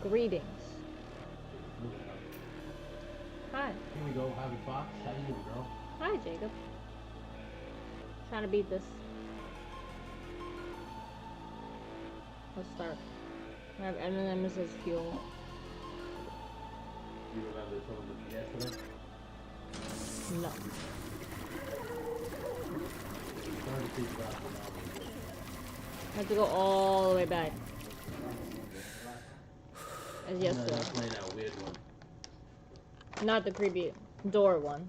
Greetings. Hi. Here we go, Harvey Fox. How you doing, girl? Hi, Jacob. Trying to beat this. Let's start. I have M&M's as fuel. You remember this one with yesterday? No. Trying to think about the novel. I have to go all the way back. As yesterday. I'm playing that weird one. Not the creepy door one.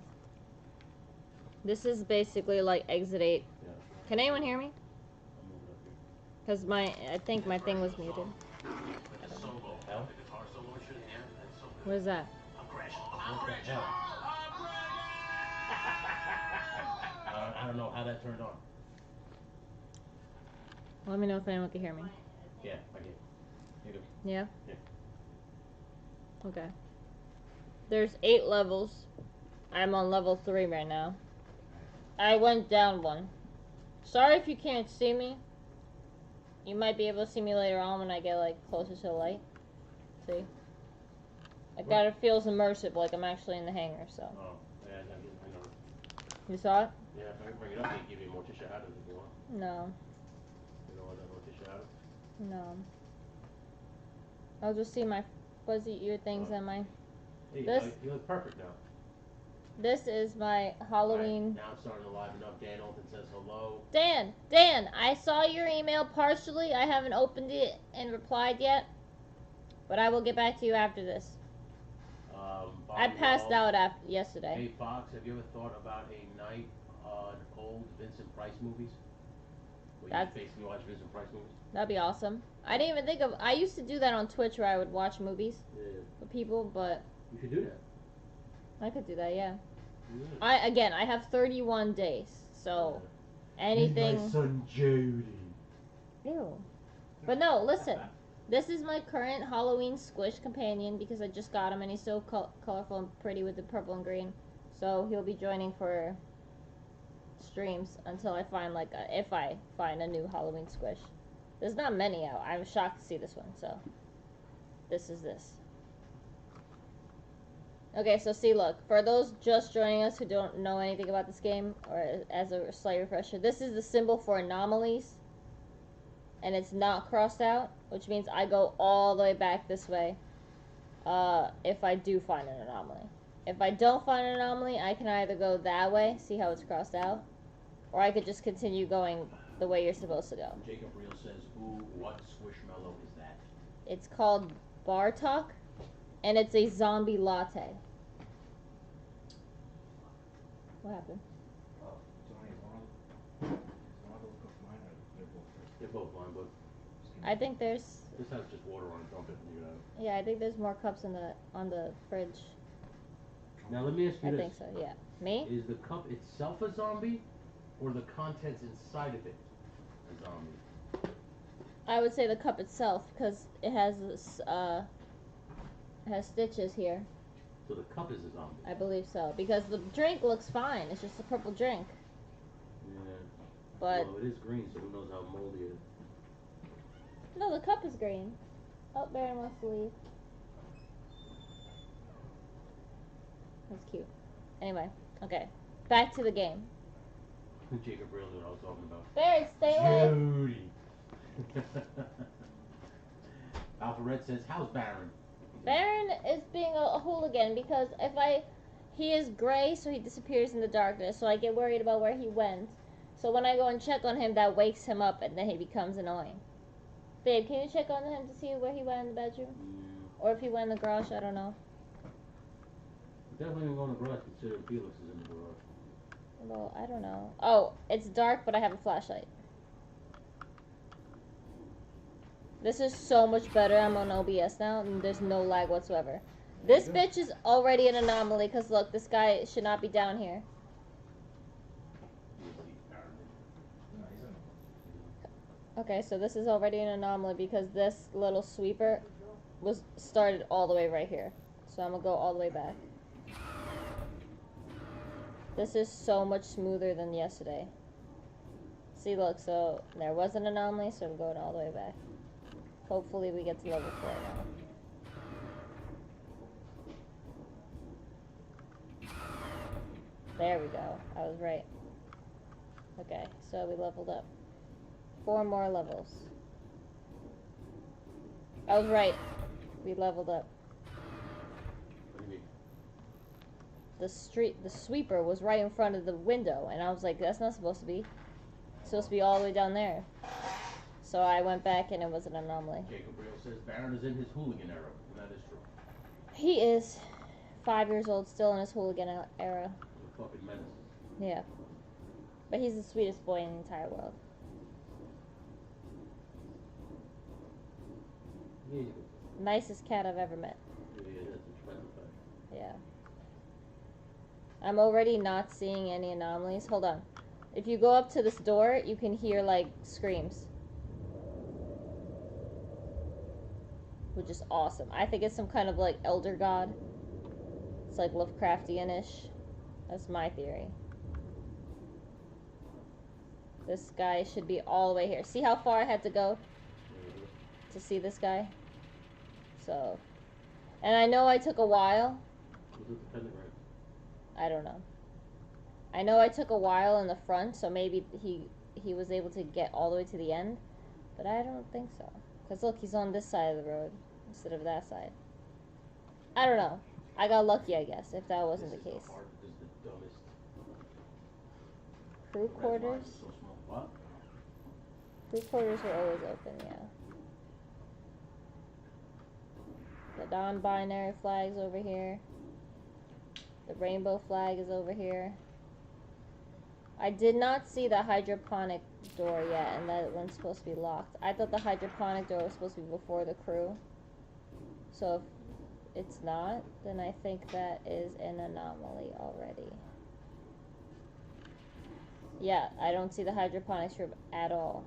This is basically like Exit 8. Yeah. Can anyone hear me? I'm moving up here. Because I think my thing was muted. Hell? What is that? What the hell? I don't know how that turned on. Let me know if anyone can hear me. Yeah, I get it. You go. Yeah? Yeah. Okay. There's 8 levels. I'm on level 3 right now. I went down one. Sorry if you can't see me. You might be able to see me later on when I get like closer to the light. See? Like that it feels immersive, like I'm actually in the hangar, so. Oh, yeah, I know. You saw it? Yeah, if I bring it up, they give you more shadows if you want. No. You know what that more shadow? No. I'll just see my fuzzy ear things and my... Hey, This- you look perfect now. This is my Halloween... Right, now it's starting to liven up. Dan Alton says hello. Dan, I saw your email partially. I haven't opened it and replied yet. But I will get back to you after this. I passed out yesterday. Hey Fox, have you ever thought about a night on old Vincent Price movies? Where you basically watch Vincent Price movies? That'd be awesome. I didn't even think of... I used to do that on Twitch where I would watch movies with people, but... You should do that. I could do that, yeah. Yeah. I have 31 days, so... Anything... My son Jody. Ew. But no, listen. This is my current Halloween squish companion because I just got him and he's so colorful and pretty with the purple and green. So he'll be joining for streams until I find if I find a new Halloween squish. There's not many out. I was shocked to see this one, so this is this. Okay, so see, look, for those just joining us who don't know anything about this game, or as a slight refresher, this is the symbol for anomalies. And it's not crossed out, which means I go all the way back this way if I do find an anomaly. If I don't find an anomaly, I can either go that way, see how it's crossed out, or I could just continue going the way you're supposed to go. Jacob Real says, ooh, what squishmallow is that? It's called Bartok, and it's a zombie latte. What happened? They're both blind, but I think there's... this has just water on it. Dump it and you know. Yeah, I think there's more cups on the fridge. Now let me ask you I this. think so, yeah. Me? Is the cup itself a zombie, or the contents inside of it a zombie? I would say the cup itself, because it has stitches here. So the cup is a zombie? I believe so, because the drink looks fine. It's just a purple drink. Yeah. But well, it is green, so who knows how moldy it is. no, the cup is green. Oh, Baron wants to leave. That's cute. Anyway, okay. Back to the game. Jacob really knew what I was talking about. Baron, stay away. Jody. Alpha Red says, how's Baron? Baron is being a hooligan because he is gray, so he disappears in the darkness, so I get worried about where he went. So when I go and check on him, that wakes him up, and then he becomes annoying. Babe, can you check on him to see where he went in the bedroom? Yeah. Or if he went in the garage, I don't know. Definitely gonna go in the garage, considering Felix is in the garage. Well, I don't know. Oh, it's dark, but I have a flashlight. This is so much better. I'm on OBS now, and there's no lag whatsoever. This bitch is already an anomaly, because look, this guy should not be down here. Okay, so this is already an anomaly, because this little sweeper was started all the way right here. So I'm going to go all the way back. This is so much smoother than yesterday. See, look, so there was an anomaly, so I'm going all the way back. Hopefully we get to level 4 now. There we go. I was right. Okay, so we leveled up. 4 more levels. I was right. We leveled up. What do you mean? The sweeper was right in front of the window, and I was like, that's not supposed to be. It's supposed to be all the way down there. So I went back, and it was an anomaly. Jacob Real says Baron is in his hooligan era, and that is true. He is 5 years old, still in his hooligan era. He's a fucking menace. Yeah. But he's the sweetest boy in the entire world. Yeah. Nicest cat I've ever met. Yeah, that's expensive. Yeah. I'm already not seeing any anomalies. Hold on. If you go up to this door, you can hear, like, screams. Which is awesome. I think it's some kind of, like, elder god. It's, like, Lovecraftian-ish. That's my theory. This guy should be all the way here. See how far I had to go to see this guy? So... And I know I took a while. Was it the pentagram? I don't know. I know I took a while in the front, so maybe he was able to get all the way to the end. But I don't think so. Because look, he's on this side of the road instead of that side. I don't know. I got lucky, I guess, if that wasn't the case. This is the dumbest. Crew quarters? So small. What? Crew quarters were always open, yeah. The non-binary flag's over here. The rainbow flag is over here. I did not see the hydroponic door yet, and that one's supposed to be locked. I thought the hydroponic door was supposed to be before the crew. So if it's not, then I think that is an anomaly already. Yeah, I don't see the hydroponics room at all.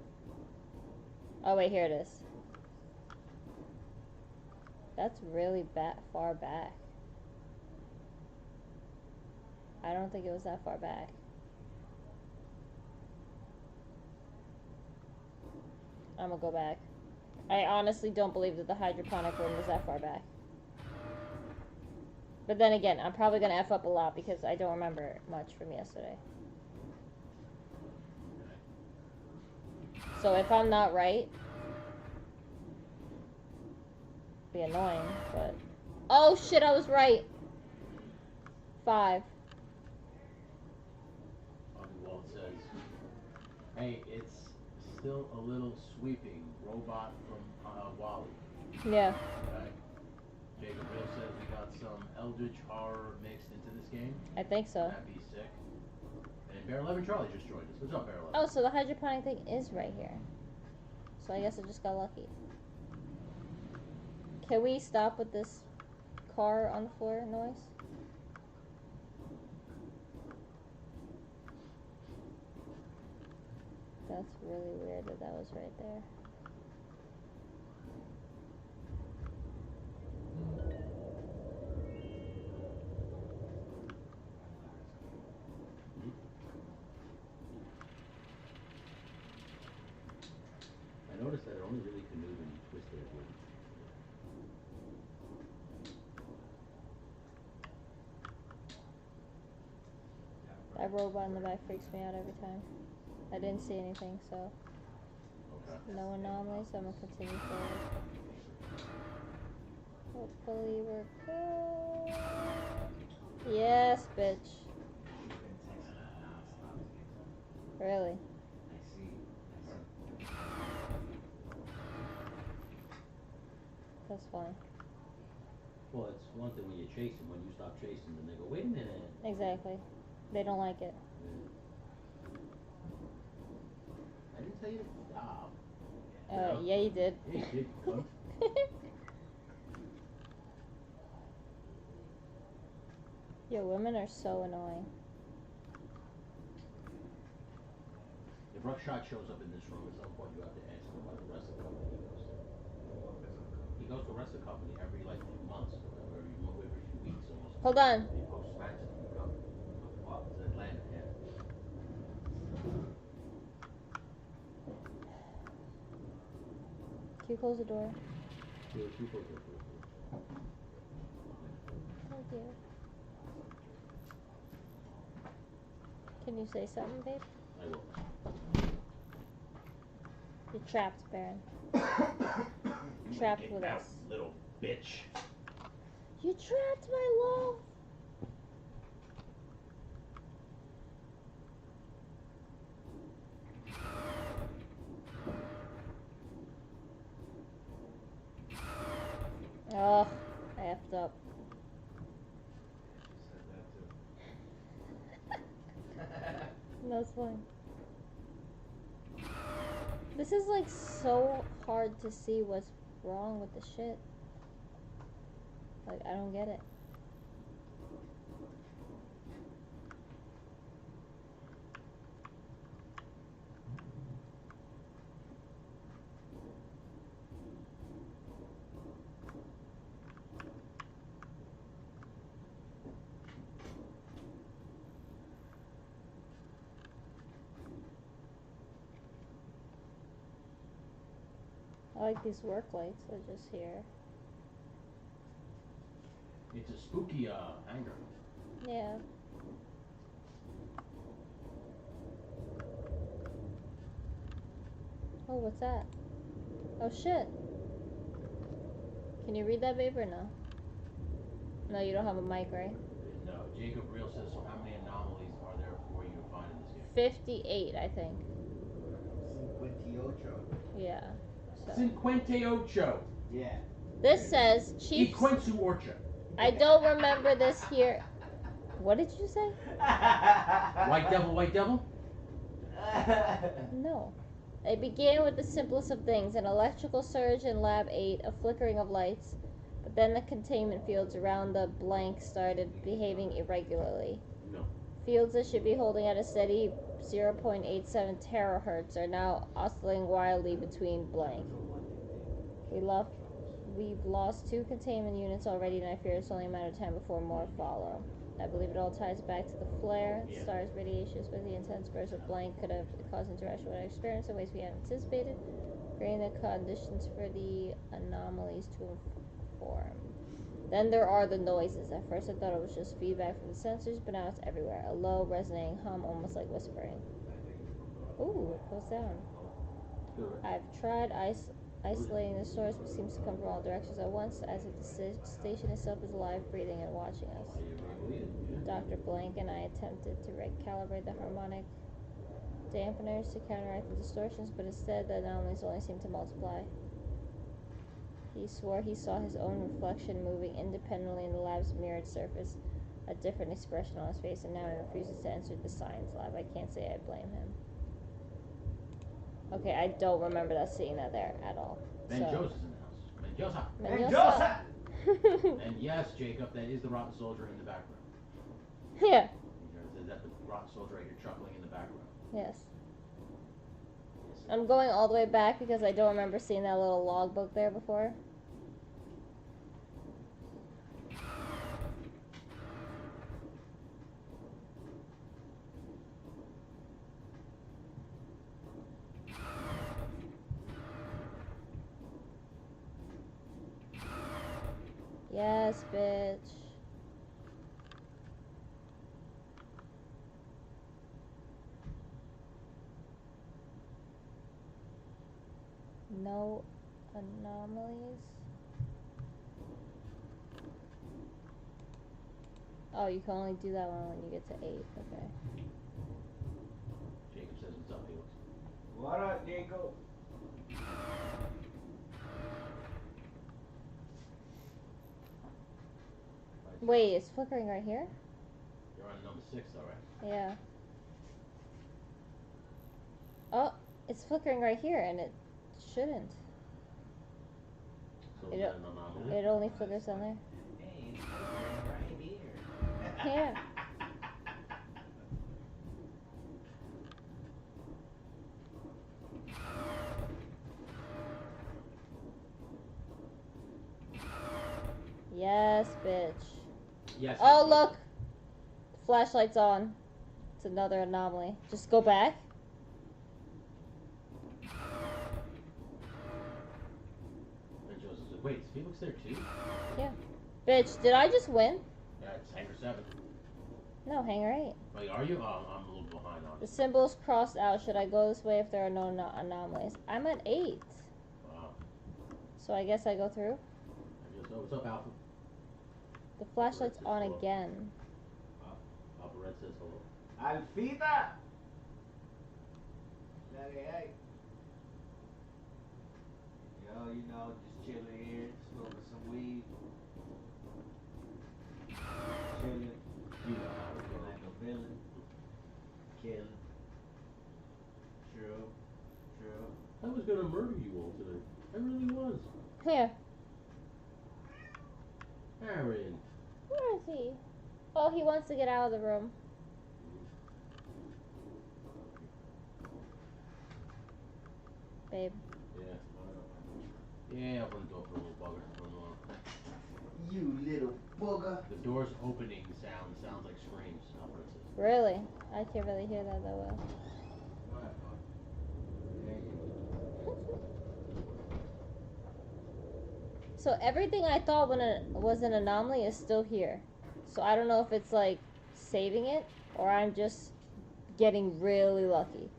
Oh wait, here it is. That's really far back. I don't think it was that far back. I'm gonna go back. I honestly don't believe that the hydroponic room was that far back. But then again, I'm probably gonna F up a lot because I don't remember much from yesterday. So if I'm not right, be annoying, but... Oh shit, I was right! 5. Walt says, hey, it's still a little sweeping. Robot from Wally. Yeah. Right? Jacob Bill says we got some Eldritch horror mixed into this game. I think so. That'd be sick. And Bear 11 Charlie just joined us. What's up, Bear 11? Oh, so the hydroponic thing is right here. So I guess I just got lucky. Can we stop with this car on the floor noise? That's really weird that that was right there. I noticed that it only really can move when you twist it. That robot in the back freaks me out every time. I didn't see anything, so Okay. no anomalies. I'm gonna continue forward. Hopefully we're good. Yes, bitch. Really? That's fine. Well, it's one thing when you chase them. When you stop chasing them, they go, wait a minute. Exactly. They don't like it. I didn't tell you to stop. Yeah, you did. Yeah, you did. Cunt. Yo, women are so annoying. If Ruckshot shows up in this room at some point, you have to ask him about the rest of the company he goes to. He goes to the rest of the company every like few months, or whatever, every few weeks almost. Hold on. He posts matches from the company. Well, it's Atlanta, yeah. Can you close the door? Yeah, you post it. Thank you. Can you say something, babe? I will. You're trapped, Baron. You Trapped get with out, us. little bitch. You trapped my love. Oh, I effed up. That's fine. This is like so hard to see what's wrong with the shit. Like, I don't get it. I like these work lights that are just here. It's a spooky hangar. Yeah. Oh, what's that? Oh shit. Can you read that, babe, or no? No, you don't have a mic, right? No, Jacob Real says, so how many anomalies are there for you to find in this game? 58, I think. 58. Yeah. So. 58. Yeah. This says Y Chiefs. quintu orcha. I don't remember this here. What did you say? White devil, white devil? No. It began with the simplest of things, an electrical surge in Lab 8, a flickering of lights, but then the containment fields around the blank started behaving irregularly. No. Fields that should be holding at a steady 0.87 terahertz are now oscillating wildly between blank. We've lost 2 containment units already, and I fear it's only a matter of time before more follow. I believe it all ties back to the flare. Yeah. Star's radiation, especially the intense burst of blank, could have caused interaction with our experience in ways we hadn't anticipated, creating the conditions for the anomalies to form. Then there are the noises. At first I thought it was just feedback from the sensors, but now it's everywhere. A low, resonating hum, almost like whispering. Ooh, it goes down. I've tried isolating the source, but seems to come from all directions at once, as if the station itself is alive, breathing, and watching us. Dr. Blank and I attempted to recalibrate the harmonic dampeners to counteract the distortions, but instead the anomalies only seemed to multiply. He swore he saw his own reflection moving independently in the lab's mirrored surface, a different expression on his face, and now he refuses to enter the science lab. I can't say I blame him. Okay, I don't remember seeing that there at all. Menjosa's in the house. Menjosa. And yes, Jacob, that is the rotten soldier in the background. Yeah. Is that the rotten soldier right here chuckling in the background? Yes. I'm going all the way back because I don't remember seeing that little logbook there before. Yes, bitch. No anomalies. Oh, you can only do that one when you get to 8. Okay. Jacob says, what's up, Felix? What up, Jacob? Wait, it's flickering right here? You're on number 6, though, right? Yeah. Oh, it's flickering right here, and it shouldn't. So is that an anomaly? It only flickers on there. Hey, it's right here. Yeah. Yes, bitch. Yes. Oh, look! Flashlight's on. It's another anomaly. Just go back. Menjosa says, wait, is Felix there too? Yeah. Bitch, did I just win? Yeah, it's Hangar 7. No, hangar 8. Like, are you? Oh, I'm a little behind on The it. symbol's crossed out. Should I go this way if there are no anomalies? I'm at 8. Wow. So I guess I go through. I guess so. What's up, Alpha? The flashlight's says on hello. again. Alpha Red says hello. Alfita! La que hay. Yo, you know, just chilling here, smoking some weed. Chilling. You know how it goes. Like a villain. Killing. True. True. I was gonna murder you all today. I really was. Here. Aaron. Where is he? Oh, he wants to get out of the room. Babe. Yeah. Yeah, open the door for a little bugger. You little bugger. The door's opening sounds like screams. Alpha Red says. Really? I can't really hear that well. So everything I thought was an anomaly is still here. So I don't know if it's like saving it or I'm just getting really lucky.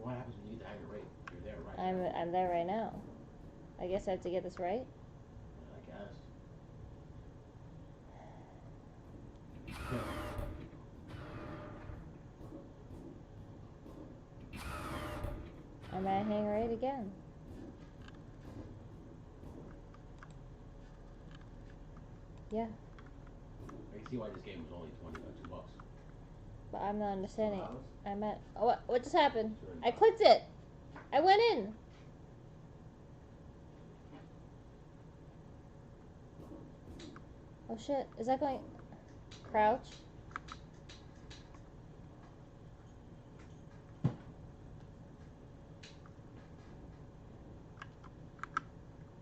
What happens when you get the hangar rate? You're there, right? I'm there right now. I guess I have to get this right. I guess. I'm at hangar 8 again. Yeah, I can see why this game was only $2. but I'm not understanding. Wow. I'm at. Oh, what just happened? Sure. I clicked it. I went in. Oh shit! Is that going? Crouch.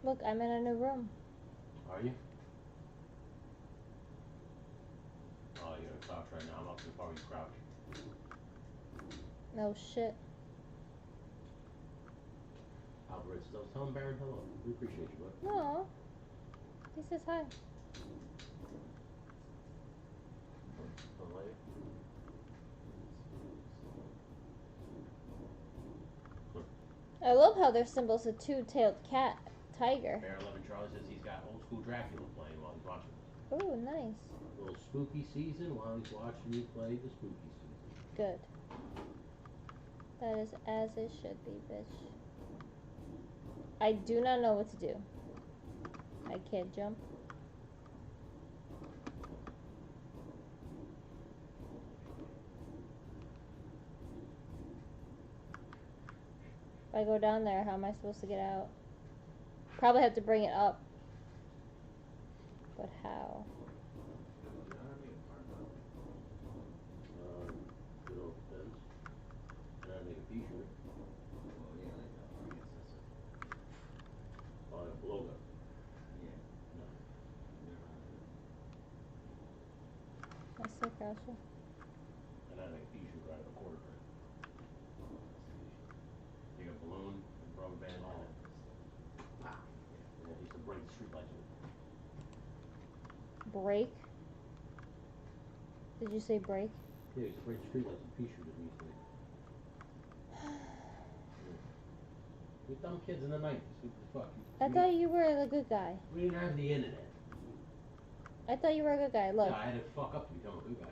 Look, I'm in a new room. Are you? Oh, you're gonna crouch right now. I'm up to the part where you crouch. No shit. Alvarez says, I was telling Baron hello. We appreciate you, bud. No. He says hi. Don't like it? I love how their symbol's a two-tailed cat, tiger. Bear 11 Charlie says he's got old school Dracula playing while he's watching. Ooh, nice. A little spooky season while he's watching you play the spooky season. Good. That is as it should be, bitch. I do not know what to do. I can't jump. If I go down there, how am I supposed to get out? Probably have to bring it up. But how? It all depends. And I make a t-shirt. Oh, a logo. I still crouching. And I make a t-shirt right at a quarter print. Take a balloon, and rubber band on it. And then used to break the streetlights with it. Break? Did you say break? Yeah, used to break the streetlights with t-shirt that we used to make. We dumb kids in the 90s. What the fuck? I thought you were the good guy. We didn't have the internet. I thought you were a good guy. Look. Yeah, I had to fuck up to become a good guy.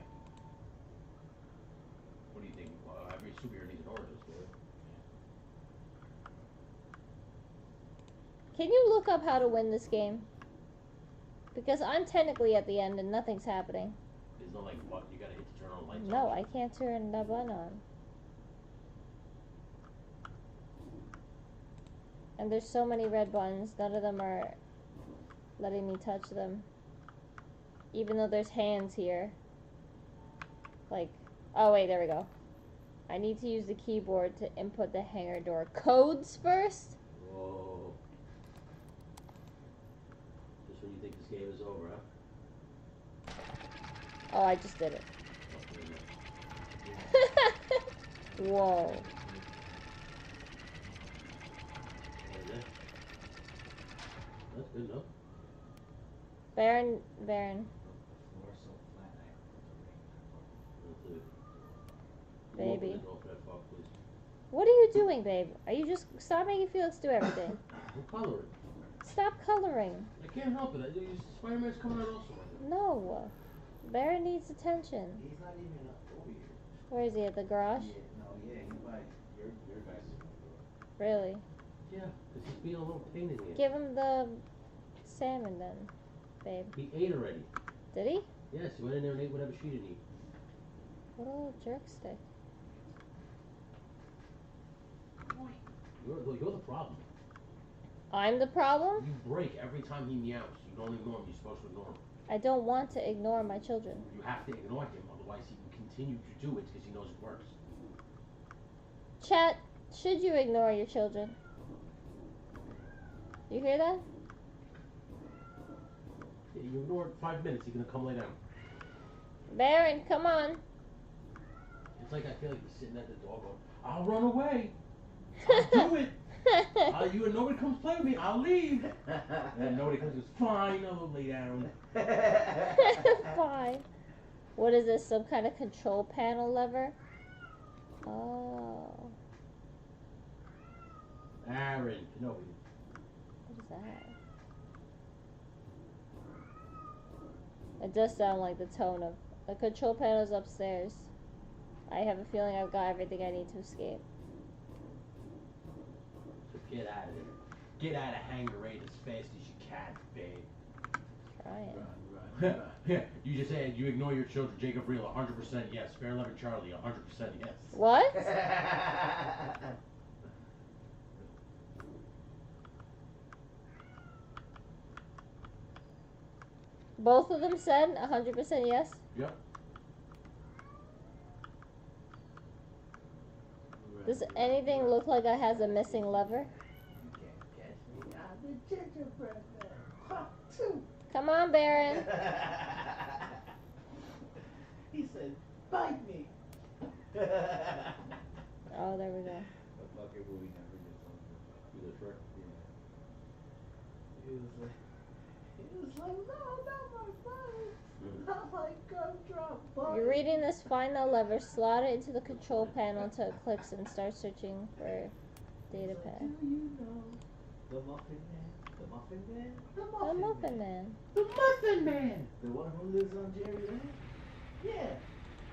What do you think? Well, every superhero needs an origin story. Can you look up how to win this game? Because I'm technically at the end and nothing's happening. There's no like what you gotta hit to turn on lights. No, on. I can't turn the button on. And there's so many red buttons, none of them are letting me touch them. Even though there's hands here. Like, oh wait, there we go. I need to use the keyboard to input the hangar door codes first? Whoa. Just when you think this game is over, huh? Oh, I just did it. Oh, wait a minute. Whoa. What is that? That's good enough. Baron. The floor so flat I You open Baby. the door for that fuck, please. What are you doing, babe? Are you just... Stop making Felix do everything. I'm coloring. Stop coloring. I can't help it. Spider-Man's coming out also right now. No. Baron needs attention. He's not even over here. Where is he? At the garage? Yeah, no, yeah, he's by your guys' door. Really? Yeah, because he's being a little pain in the ass. Give him the salmon then, babe. He ate already. Did he? Yes, he went in there and ate whatever she didn't eat. What a little jerk stick. You're the problem. I'm the problem? You break every time he meows. You don't ignore him. You're supposed to ignore him. I don't want to ignore my children. You have to ignore him, otherwise he can continue to do it because he knows it works. Chat, should you ignore your children? You hear that? Yeah, you ignore it 5 minutes, he's gonna come lay down. Baron, come on. It's like I feel like he's sitting at the door going, I'll run away. I'll do it. You and nobody comes play with me. I'll leave. And then nobody comes. Goes, fine. I'll lay down. Fine. What is this? Some kind of control panel lever? Oh. Aaron, no. What is that? It does sound like the tone of the control panel's upstairs. I have a feeling I've got everything I need to escape. So get out of there. Get out of HANGAR as fast as you can, babe. Trying. Yeah, you just said you ignore your children. Jacob Real, 100% yes. Fair Love and Charlie, 100% yes. What? Both of them said 100% yes? Yep. Does anything look like it has a missing lever? You can't catch me. I'm the gingerbread man. Ha, too. Come on, Baron. He said, bite me. Oh, there we go. The fucking movie never gets on. You the trick? Yeah. He was like, no, not my bite. Not my gumdrop bite. You're reading this. Find the lever, slot it into the control panel until it clicks, and start searching for data pad. Do you know the Muffin Man? The Muffin Man? The Muffin Man. The Muffin Man! The one who lives on Jerry Land? Yeah,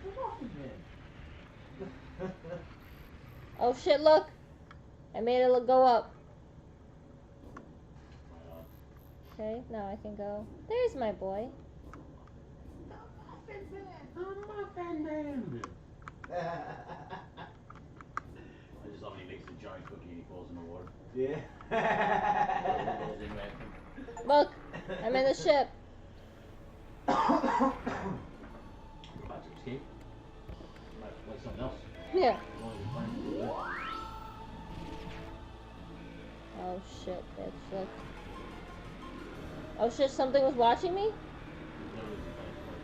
the Muffin Man. Oh shit, look! I made it go up. Okay, now I can go. There's my boy. The Muffin Man. The Muffin Man! I just love when he makes a giant cookie and he falls in the water. Yeah. Look! I'm in the ship. We're about to escape. We might play something else. Yeah. You want to play? Oh shit, bitch, look. Oh shit, something was watching me?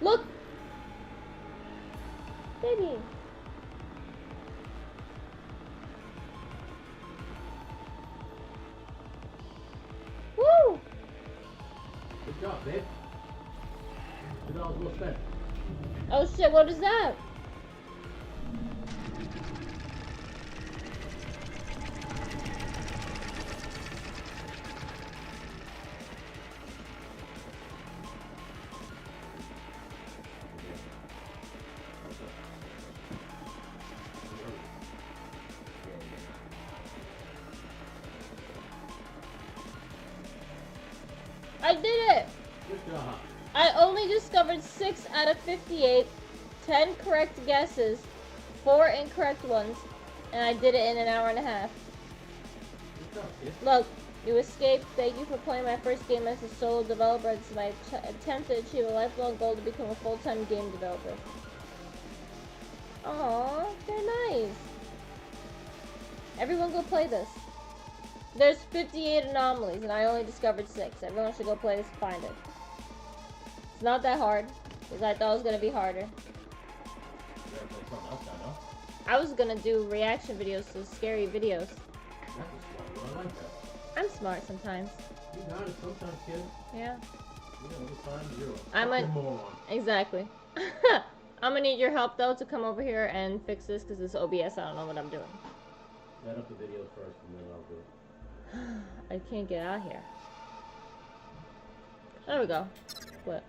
Look! Baby! Woo! Good job, babe. $2 well spent. Oh shit, what is that? I did it! Good job. I only discovered 6 out of 58, 10 correct guesses, 4 incorrect ones, and I did it in an hour and a half. Good job, kid. Look, you escaped. Thank you for playing my first game as a solo developer. It's my attempt to achieve a lifelong goal to become a full-time game developer. Aww, they're nice. Everyone go play this. There's 58 anomalies, and I only discovered 6. Everyone should go play this and find it. It's not that hard, because I thought it was going to be harder. You gotta play something else now, no? I was going to do reaction videos to scary videos. That's a smart one. I like that. I'm smart sometimes. You got it sometimes, kid. Yeah. You know, other times you're a I'm a- fucking moron. Exactly. I'm gonna need your help though to come over here and fix this because this OBS. I don't know what I'm doing. Set up the videos first, and then I'll do it. I can't get out here. There we go. What?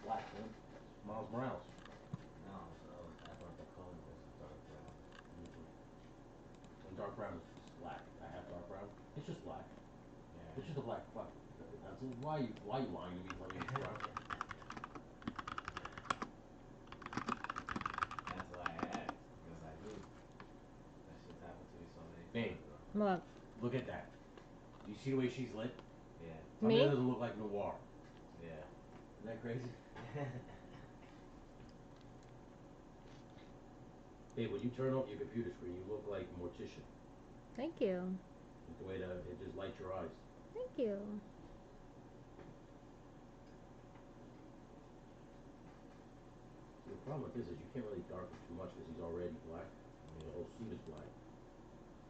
Black, man. Miles Morales. No, so that's what the color is. Dark brown. And dark brown is just black. I have dark brown. It's just black. Yeah. It's just a black fuck. Why you lying to me when you're brown? That's why I asked, because I knew that shit happened to me so many Babe. times. What? Look at that. Do you see the way she's lit? Yeah. Tell Me? That doesn't look like noir. Yeah. Isn't that crazy? Babe, when you turn off your computer screen, you look like Mortician. Thank you. The way that it just lights your eyes. Thank you. The problem with this is you can't really darken too much because he's already black. I mean, the whole suit is black.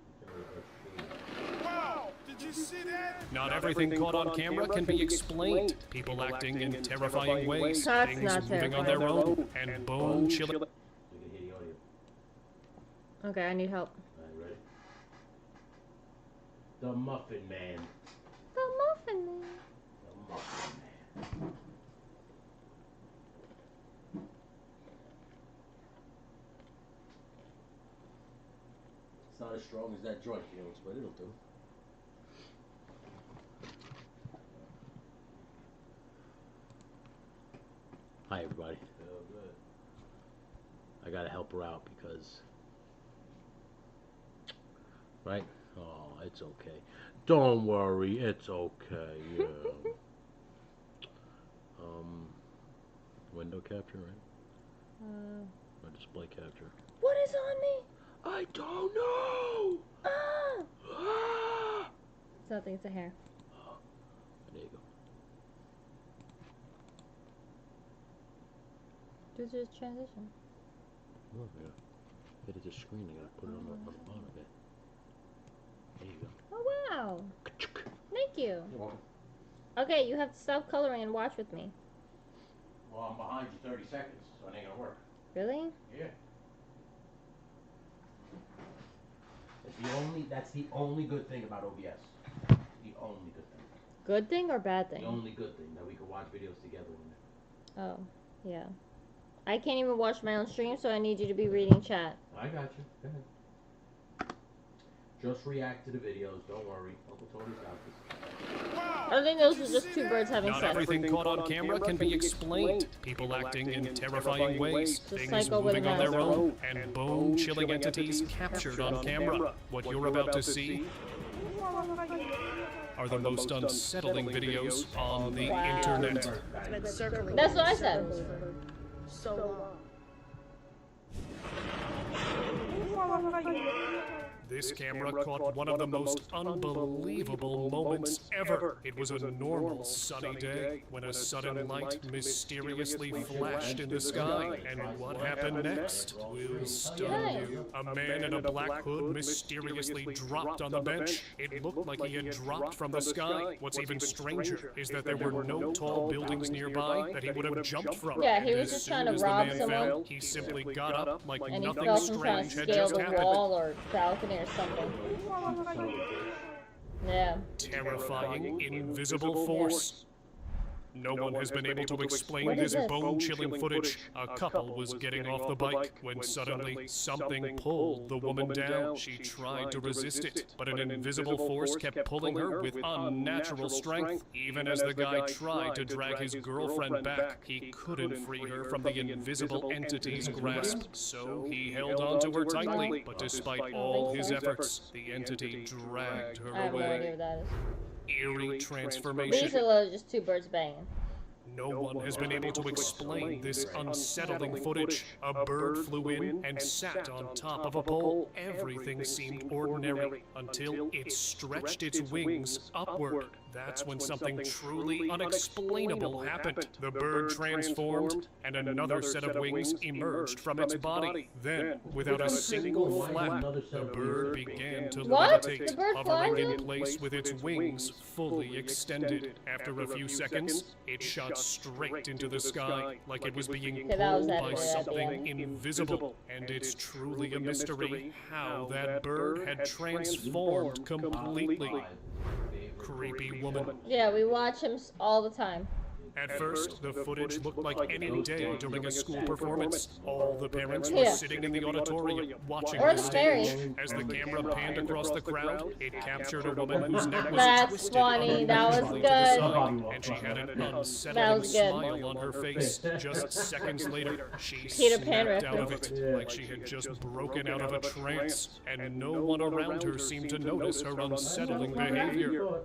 You can't really darken. Wow! Did you see that? Not everything caught on camera can be explained. People acting in terrifying ways, That's things not moving on their own, and bone-chilling. You can hear the audio. Okay, I need help. Alright, ready? The Muffin Man. The muffin man. The Muffin Man. It's not as strong as that joint feelings, but it'll do. Hi, everybody. Feel good. I gotta help her out because, right? Oh, it's okay. Don't worry, it's okay. Yeah. Window capture, right? Or display capture? What is on me? I don't know. Ah! Ah! It's nothing. It's a hair. Oh, there you go. Do this transition. Oh, yeah. Hit it to screen. I gotta put it on the bottom of it. There you go. Oh wow! Thank you. You're welcome. Okay, you have to stop coloring and watch with me. Well, I'm behind you 30 seconds, so it ain't gonna work. Really? Yeah. That's the only good thing about OBS. The only good thing. Good thing or bad thing? The only good thing that we can watch videos together in Oh, yeah. I can't even watch my own stream, so I need you to be reading chat. there. I got you. Go ahead. Just react to the videos. Don't worry. Uncle Tony's got this. Wow! I think those are just two birds having Not sex. everything caught on camera can be explained. People acting in terrifying ways, things psycho with moving a on their mask. own, and bone-chilling entities captured on camera. What you're about to see are the most unsettling videos on the Wow. internet. That's what I said. So This camera caught one of the most unbelievable moments ever. It was a normal sunny day when a sudden light mysteriously flashed in the sky. And what happened next will stun you. A man in a black hood mysteriously dropped on the bench. It looked like he had dropped from the sky. What's even stranger is that there were no tall buildings nearby that he would have jumped from. Yeah, he And was as just trying soon to as the rob man someone. fell, he simply got up like And he nothing fell from trying to strange had scale just the happened. wall or balcony or something. Yeah. Terrifying, invisible force. No one has been able to explain What is this this? bone-chilling footage. A couple was getting off the bike when suddenly something pulled the woman down. She tried to resist it, but an invisible force kept pulling her with unnatural strength. Even as the guy tried to drag his girlfriend back, he couldn't free her from the invisible entity's grasp. So he held on to her tightly, but despite all his efforts, the entity dragged her I have no idea away. what that is. Eerie These transformation. are literally just two birds banging. No one has been able to explain this unsettling footage. A bird flew in and sat on top of a pole. Everything seemed ordinary until it stretched its wings upward. That's when something truly unexplainable happened. The bird transformed, and another set of wings emerged from its body. Then, without a single flap, the bird began to What? levitate, The bird hovering flying? in place with its wings fully extended. After a few seconds, it shot straight into the sky, like it was being Okay, that was pulled that by bird at the something end. invisible. And it's truly a mystery how that bird had transformed completely. Creepy woman. Yeah, we watch him all the time. At first, the footage looked like any day during a school performance. All the parents were Yeah. sitting in the auditorium watching Or the the stage. fairy. As the camera panned across the crowd, it captured a woman whose neck was That's twisted funny. That was unnaturally to the good. side, and she had an That unsettling was good. smile on her face. Just seconds later, she Peter Pan snapped out of reference. it, like she had just broken out of a trance, and no one around her seemed to notice her unsettling behavior.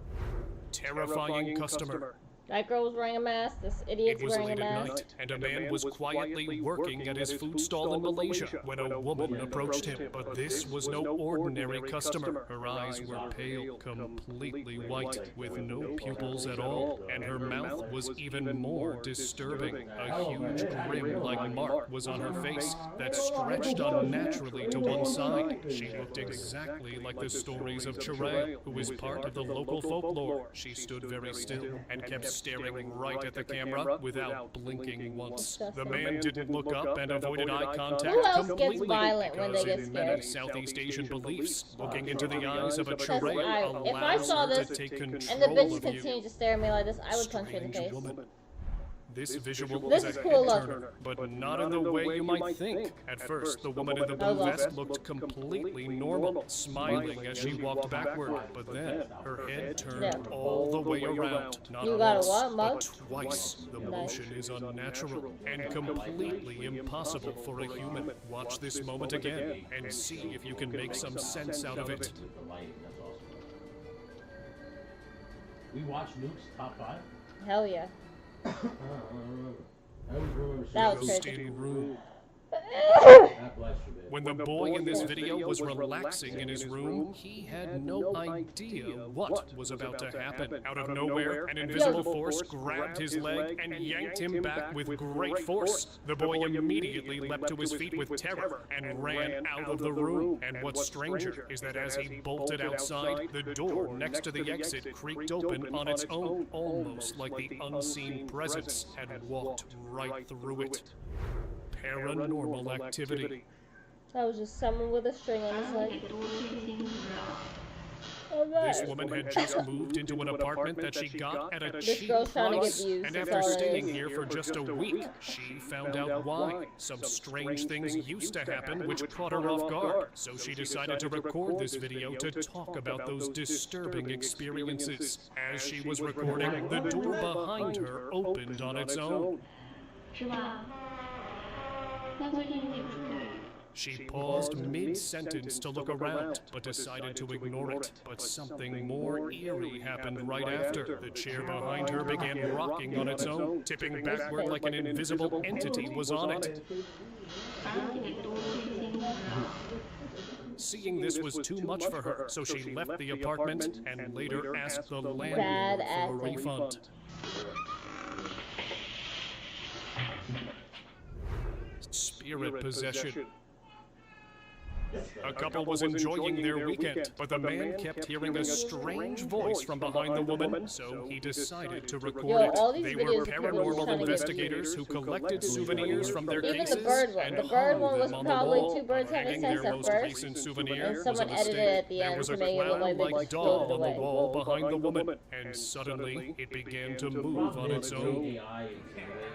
Terrifying customer. That girl was wearing a mask. This It idiot's was wearing late a at mask. night, and a man was quietly working at his food stall in Malaysia when a woman approached him. But this was no ordinary customer. Her eyes were pale, completely white, with no pupils at all, and her mouth was even more disturbing. A huge grin like mark was on her face that stretched unnaturally to one side. She looked exactly like the stories of Chiray, who is part of the local folklore. She stood very still and kept staring right at the camera without blinking once. The man didn't look up and avoided eye contact Who else gets completely, violent when they because get in many scared? Southeast Asian beliefs, looking into the eyes of a Because Chiray if I allows saw her this to take and the control bitch of continued you. to stare at me like this, I would punch her in the Strange face. woman. This visual This was is a cool, head look. turner, but not in the way you might think. At first, the woman in the blue vest looked completely normal, smiling as she walked backward. But then, her head turned Yeah. all the way around. Not You got a once, what, mug? but twice. The Nice. motion is unnatural and completely impossible for a human. Watch this moment again and see if you can make some sense out of it. With the lighting, that's awesome. We watched Nuke's top 5. Hell yeah. I always remember That was seeing crazy. In room. God bless you, babe. When the boy in this video was relaxing in his room, he had no idea what was about to happen. Out of nowhere, an invisible force grabbed his leg and yanked him back with great force. The boy immediately leapt to his feet with terror and ran out of the room. And what's stranger is that as he bolted outside, the door next to the exit creaked open on its own, almost like the unseen presence had walked right through it. Paranormal activity. That was just someone with a string on his leg. This woman had just moved into an apartment that she got at a This cheap girl's trying to get price, views, and that's after all it staying is. here for just a week, she found out why. Some strange things used to happen which caught her off guard, so she decided to record this video to talk about those disturbing experiences. As she was recording, the door behind her opened on its own. 是吧？那最近你不是 She paused mid-sentence to look around, but decided to ignore it. But something more eerie happened right after. The chair behind her began rocking on its own, tipping backward like an invisible entity was on it. 反正你得多听听，知道？ Seeing this was too much for her, so she left the apartment and later asked the landlord Bad for a acting. refund. Spirit possession. A couple was enjoying their weekend, but the man kept hearing a strange voice from behind the woman, so he decided to record all it. these They were videos of people trying paranormal to get investigators who collected souvenirs from their Even cases the bird one. and The bird hung one was them on the probably wall. two birds having Hanging sex their at most first, recent souvenir and was someone a edited mistake. it at the There end was to a make it look like they clown-like just doll floated on the away. wall behind the woman, and suddenly it began to move on its own. AI is in ways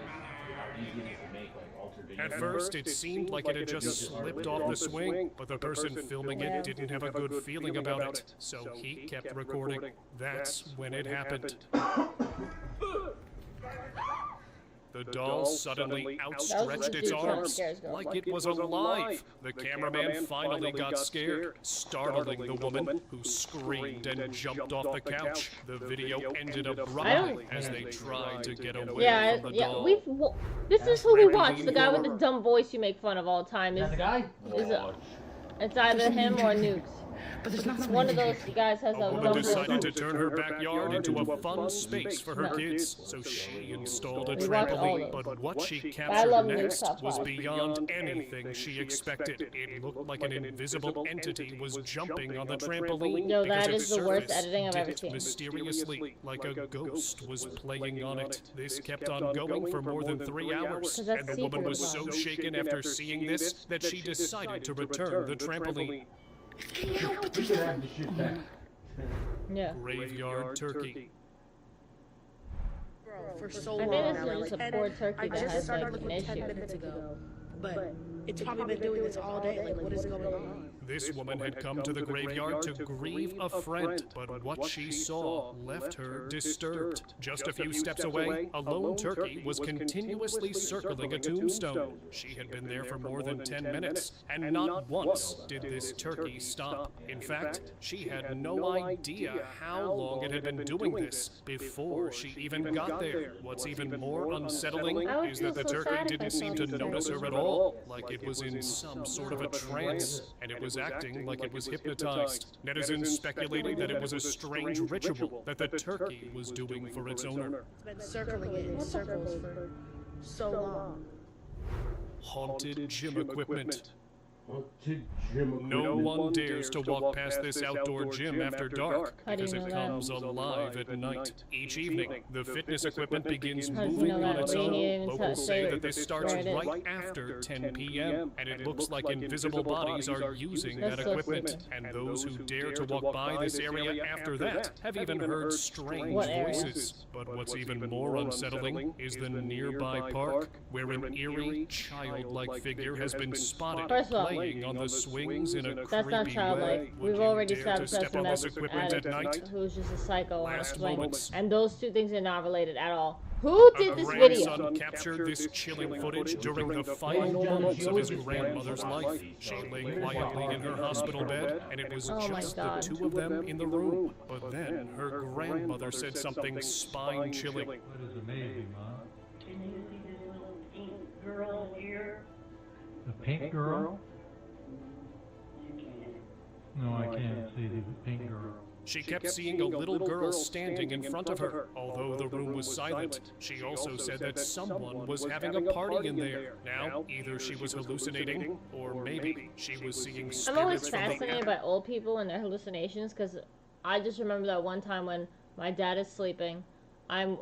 how easy it is to make like altered videos. At first, it seemed like it had just slipped off the swing, but the person filming it didn't have a good feeling about it, so he kept recording. That's when it happened. The doll suddenly outstretched its arms, like it was alive. The cameraman finally got scared, startling the woman, who screamed and jumped off the couch. The video ended abruptly as they tried to get away Yeah, from the yeah. doll. This is who we watch. The guy with the dumb voice you make fun of all the time. Is that the guy? It's either him or Nukes. But there's not One of those guys has A a woman bumper. decided to turn her backyard into a fun space for her kids, so she installed a We watched all trampoline. those. But what she I captured love next News was Top beyond anything she expected. It looked like an invisible entity was jumping on the trampoline. Yo, because that its is the worst surface editing I've did ever it seen. mysteriously, like a ghost was playing on it. This kept on going for more than 3 hours, 'Cause that's and the woman was see-through. so shaken after seeing this that she decided to return the trampoline. You should have the shit back. Yeah. Graveyard turkey. for so I long think now. this is just Like, a poor turkey I that just has started like looking an 10 issue. minutes ago, but it's probably been doing this all day. Like, what is going on? This woman had come to the graveyard to grieve a friend, but what she saw left her disturbed. Just a few steps away, a lone turkey was continuously circling a tombstone. She had been there for more than 10 minutes, and not once did this turkey stop. In fact, she had no idea how long it had been doing this before she even got there. What's even more unsettling I would is that the feel so turkey sad if I didn't saw seem to this notice turkey. her at all, like it was in some sort of a trance, and it was acting like it was hypnotized. Netizens speculated that it was a strange ritual that the turkey was doing for its owner. It's been circling it in circles for so long. Haunted gym equipment. Haunted gym No equipment. one dares to walk past this outdoor gym after dark How do you because it know that? comes alive at night. Each evening, the fitness equipment begins How does he moving know on that? its We own. didn't even Locals say say that this starts where it is. right after 10 p.m., and it looks like invisible bodies are using That's that so equipment. stupid. And those who dare to walk by this area after that have even heard strange What area? voices. But what's even more unsettling is the nearby park, where an eerie, childlike figure has been spotted First of all, playing on the swings in a That's not creepy way. childlike. Would We've you already dare to established step that's a on this message equipment at addict night? who's just a psycho on a Last swing. moments. And those two things are not related at all. Who did A this video? grandson captured this chilling footage during the final moments of his grandmother's life. She lay quietly in her hospital bed, and it was Oh my just the God. two of them in the room. But then her grandmother said something spine-chilling. What is amazing, Mom? Can you see this little pink girl here? The pink girl? You can. No, I can't see the pink girl. She kept seeing a little girl standing in front of her, although the room was silent. She also said that someone was having a party in there. Now, either she was hallucinating, or maybe she was seeing I'm always spirits from the fascinated by old people and their hallucinations, because I just remember that one time when my dad is sleeping, I'm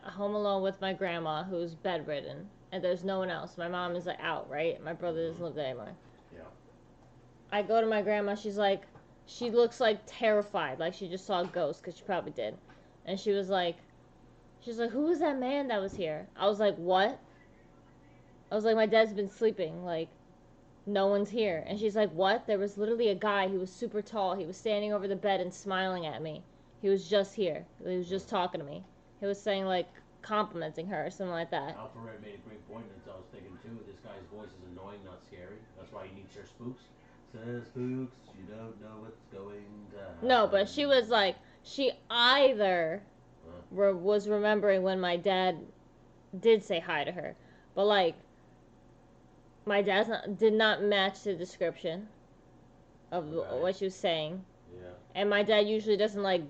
home alone with my grandma who's bedridden, and there's no one else. My mom is like out, right? My brother doesn't live there anymore. Yeah. I go to my grandma. She looks like terrified, like she just saw a ghost, because she probably did. And she's like, who was that man that was here? I was like, what? I was like, my dad's been sleeping, like, no one's here. And she's like, what? There was literally a guy, he was super tall, he was standing over the bed and smiling at me. He was just here, he was just talking to me. He was saying, like, complimenting her or something like that. Alpharetta made a great point, and I was thinking too, this guy's voice is annoying, not scary. That's why you need your spooks. Says spooks, you don't know what's going to happen. No, but she was like, she either was remembering when my dad did say hi to her, but like, my dad did not match the description of Okay. what she was saying, Yeah. and my dad usually doesn't like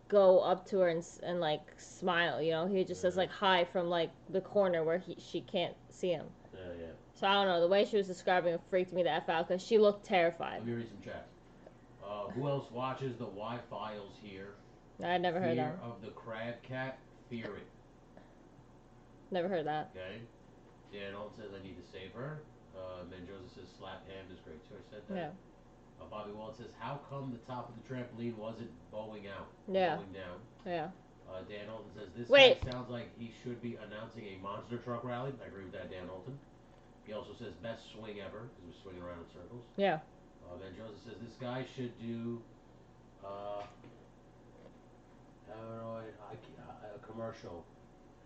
go up to her and like smile, you know. He just says like hi from like the corner where she can't see him. Yeah, yeah. So I don't know, the way she was describing it freaked me the F out, because she looked terrified. Let me read some chat. Who else watches the Y-Files here? I'd never heard Fear that. of the crab cat, fear it. Never heard that. Okay. Dan Alton says I need to save her. Ben Joseph says slap hand is great choice. Said that. Yeah. Bobby Wall says how come the top of the trampoline wasn't bowing out? Yeah. Bowing down. Yeah. Dan Alton says this Wait. guy sounds like he should be announcing a monster truck rally. I agree with that, Dan Alton. He also says best swing ever because we're swinging around in circles. Yeah. Ben Joseph says this guy should do a commercial,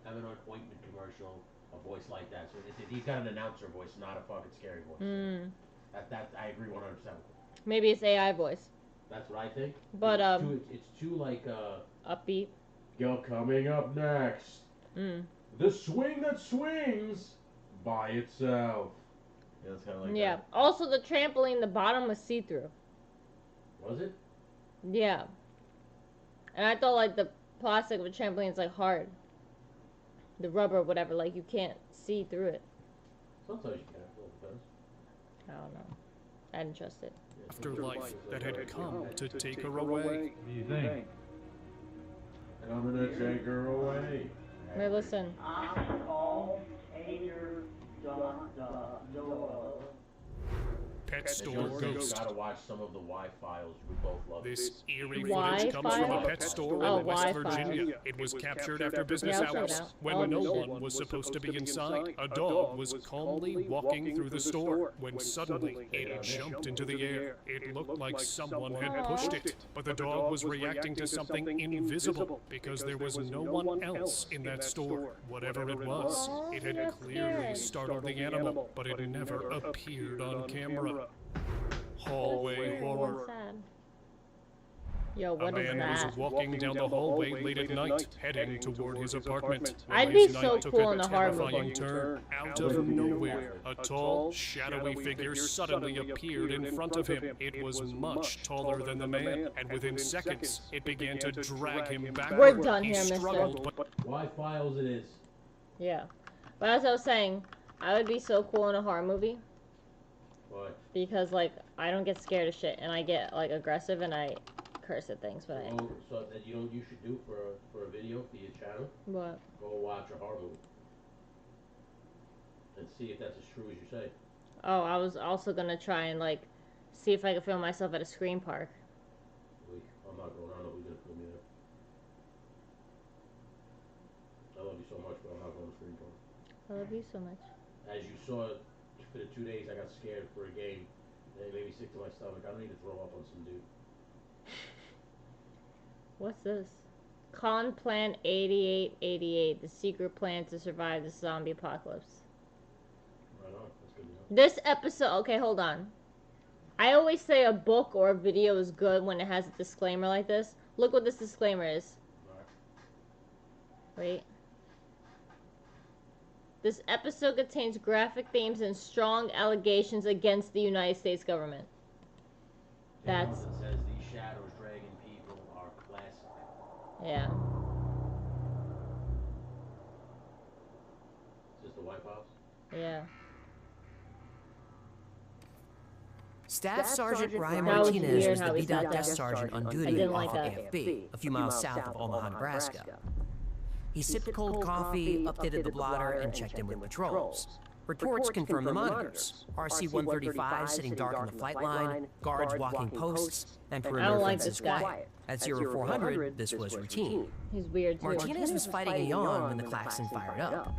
Hemorrhoid ointment commercial, a voice like that. So he's got an announcer voice, not a fucking scary voice. Mm. That I agree 100%. Maybe it's AI voice. That's what I think. But it's too like upbeat. Yo, coming up next, the swing that swings by itself. Yeah, it's kind of like Yeah. that. Also, the trampoline, the bottom was see-through. Was it? Yeah. And I thought like the plastic of a trampoline is like hard. The rubber, whatever, like you can't see through it. Sometimes you can. Well, it depends. I don't know. I didn't trust it. Afterlife that had come to take her away. What do you think? I'm gonna take her away. Hey, listen. I'm all hater, Pet store You ghost. gotta watch some of the Y-Files. We both love it. This eerie Y footage comes from a file? pet store Oh, in West Y Virginia. file. It was captured after business Yeah, I'll check it hours out. when no one was supposed to be inside. A dog was calmly walking through the store when suddenly it jumped into the air. It looked like someone had pushed it, but the dog was reacting to something invisible because there was no one else in that store. Whatever it was, it had that's clearly scary. startled the animal, but it never appeared on camera. Hallway horror. Sad. Yo, A what is man that? was walking down the hallway late at night, heading toward his apartment. when I'd be his so night took cool a in a horror terrifying movie. turn. Out of nowhere, a tall, shadowy figure suddenly appeared in front of him. It was much taller than the man, and within seconds, it began to drag him backward. We're done He here, mister. struggled, but Y-Files it is. Yeah. But as I was saying, I would be so cool in a horror movie Why? because, like, I don't get scared of shit and I get, like, aggressive and I curse at things, but I... Oh, so that you should do for a video for your channel. What? Go watch a horror movie and see if that's as true as you say. Oh, I was also gonna try and, like, see if I could film myself at a scream park. I'm not going. I don't know who's gonna film me there. I love you so much, but I'm not going to screen porn. I love you so much. As you saw, for the 2 days I got scared for a game. It made me sick to my stomach. I don't need to throw up on some dude. What's this? Con Plan 8888, the secret plan to survive the zombie apocalypse. Right on. That's good enough. This episode, okay, hold on. I always say a book or a video is good when it has a disclaimer like this. Look what this disclaimer is. Alright. Wait. This episode contains graphic themes and strong allegations against the United States government. That's... It says these shadows dragging people are classic. Yeah. Is this the Y-Files? Yeah. Staff Sergeant Ryan That was Martinez weird was how the he beat sat up down. desk sergeant on I duty didn't off like of that. AFB, a few miles south of Omaha, Nebraska. He sipped cold coffee, updated the blotter, and checked in with patrols. Reports confirm the monitors. RC-135 sitting dark on the flight line, guards walking posts, and I perimeter don't like fences this guy. quiet. At 0400, this was routine. He's weird too. Martinez was fighting a yawn when the klaxon fired up.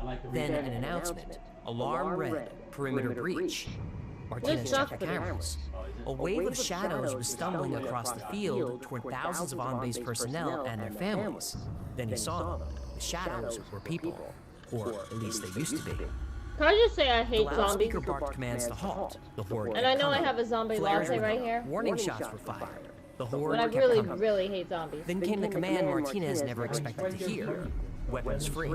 I like the Then an announcement. Alarm red. Perimeter breach. Martinez checked the cameras. A wave of shadows was stumbling across the field toward thousands of on-base personnel and their families. Then he saw them. The shadows were people. Or at least they used to be. Can I just say I The hate zombies? loudspeaker barked commands to halt. The horde And I kept know I coming. have a zombie Flares latte went right up. here. Warning shots were fired. The horde But I kept really, coming. really hate zombies. Then came the command Martinez never expected to hear. Weapons free.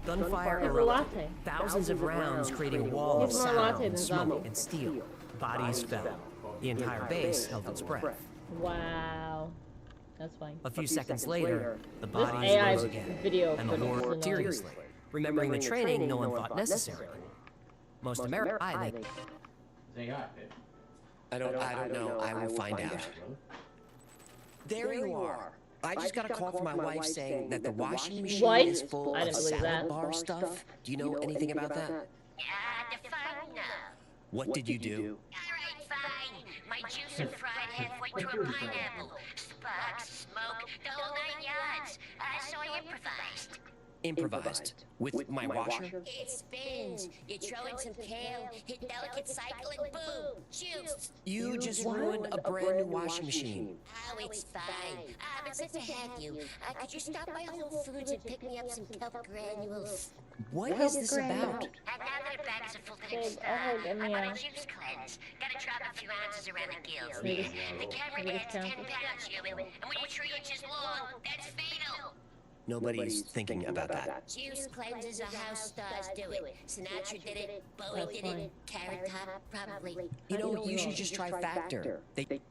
Gunfire Here's a erupted. latte. Thousands of rounds creating a wall of He's more latte sound, than smoke, zombie. and steel. Bodies fell. The entire base held its breath. Wow. That's fine. A few seconds later, the This bodies AI rose again. video And the footage horde is seriously, remembering the training no one thought necessary. Most Americans, Say hi, babe. I don't know. I will find out. There you are. I just got a call from my wife saying that the washing machine What? is full I of didn't believe salad that. bar stuff. Do you know anything about that? What did you do? Alright, fine. My juice are fried halfway to a pineapple. Sparks, smoke, the whole 9 yards. So I improvised. Improvised. With my washer? It spins. You throw in some kale, hit delicate cycle, and boom, juice. You just ruined a brand new washing machine. Oh, it's fine. But since I have you, could you stop by Whole Foods and pick me up some kelp granules? What is this about? And now that our bags are full to the Babe, get me I'm on a- a juice cleanse. Gotta drop a few ounces around the gills. Maybe- The camera maybe adds 10 count it. pounds, you, and when you're 3 inches long, that's fatal. Nobody's thinking about that. Juice cleanses a house, stars do it. Sinatra did it, Bowie That's did fine. it, Carrot Top probably. You know, you should just try Factor. They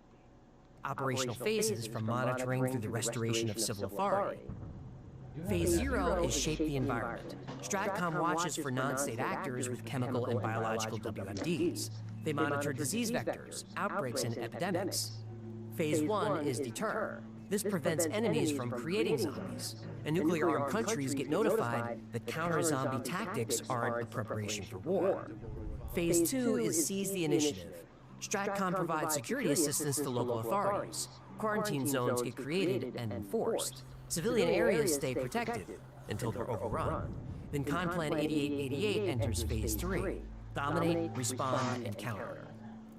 Operational phases from monitoring through the restoration of civil authority. Phase 0 is shape the environment. Stratcom watches for non-state actors with chemical and biological WMDs. They monitor disease vectors, outbreaks, and epidemics. Phase 1 is deter. This prevents enemies from creating zombies. And nuclear-armed countries get notified that counter-zombie tactics aren't a preparation for war. Phase 2 is seize the initiative. Stratcom provides security assistance to local authorities. Quarantine zones get created and enforced. Civilian areas stay protected until they're overrun. Then Conplan 8888 enters Phase 3. Dominate, respond, and counter.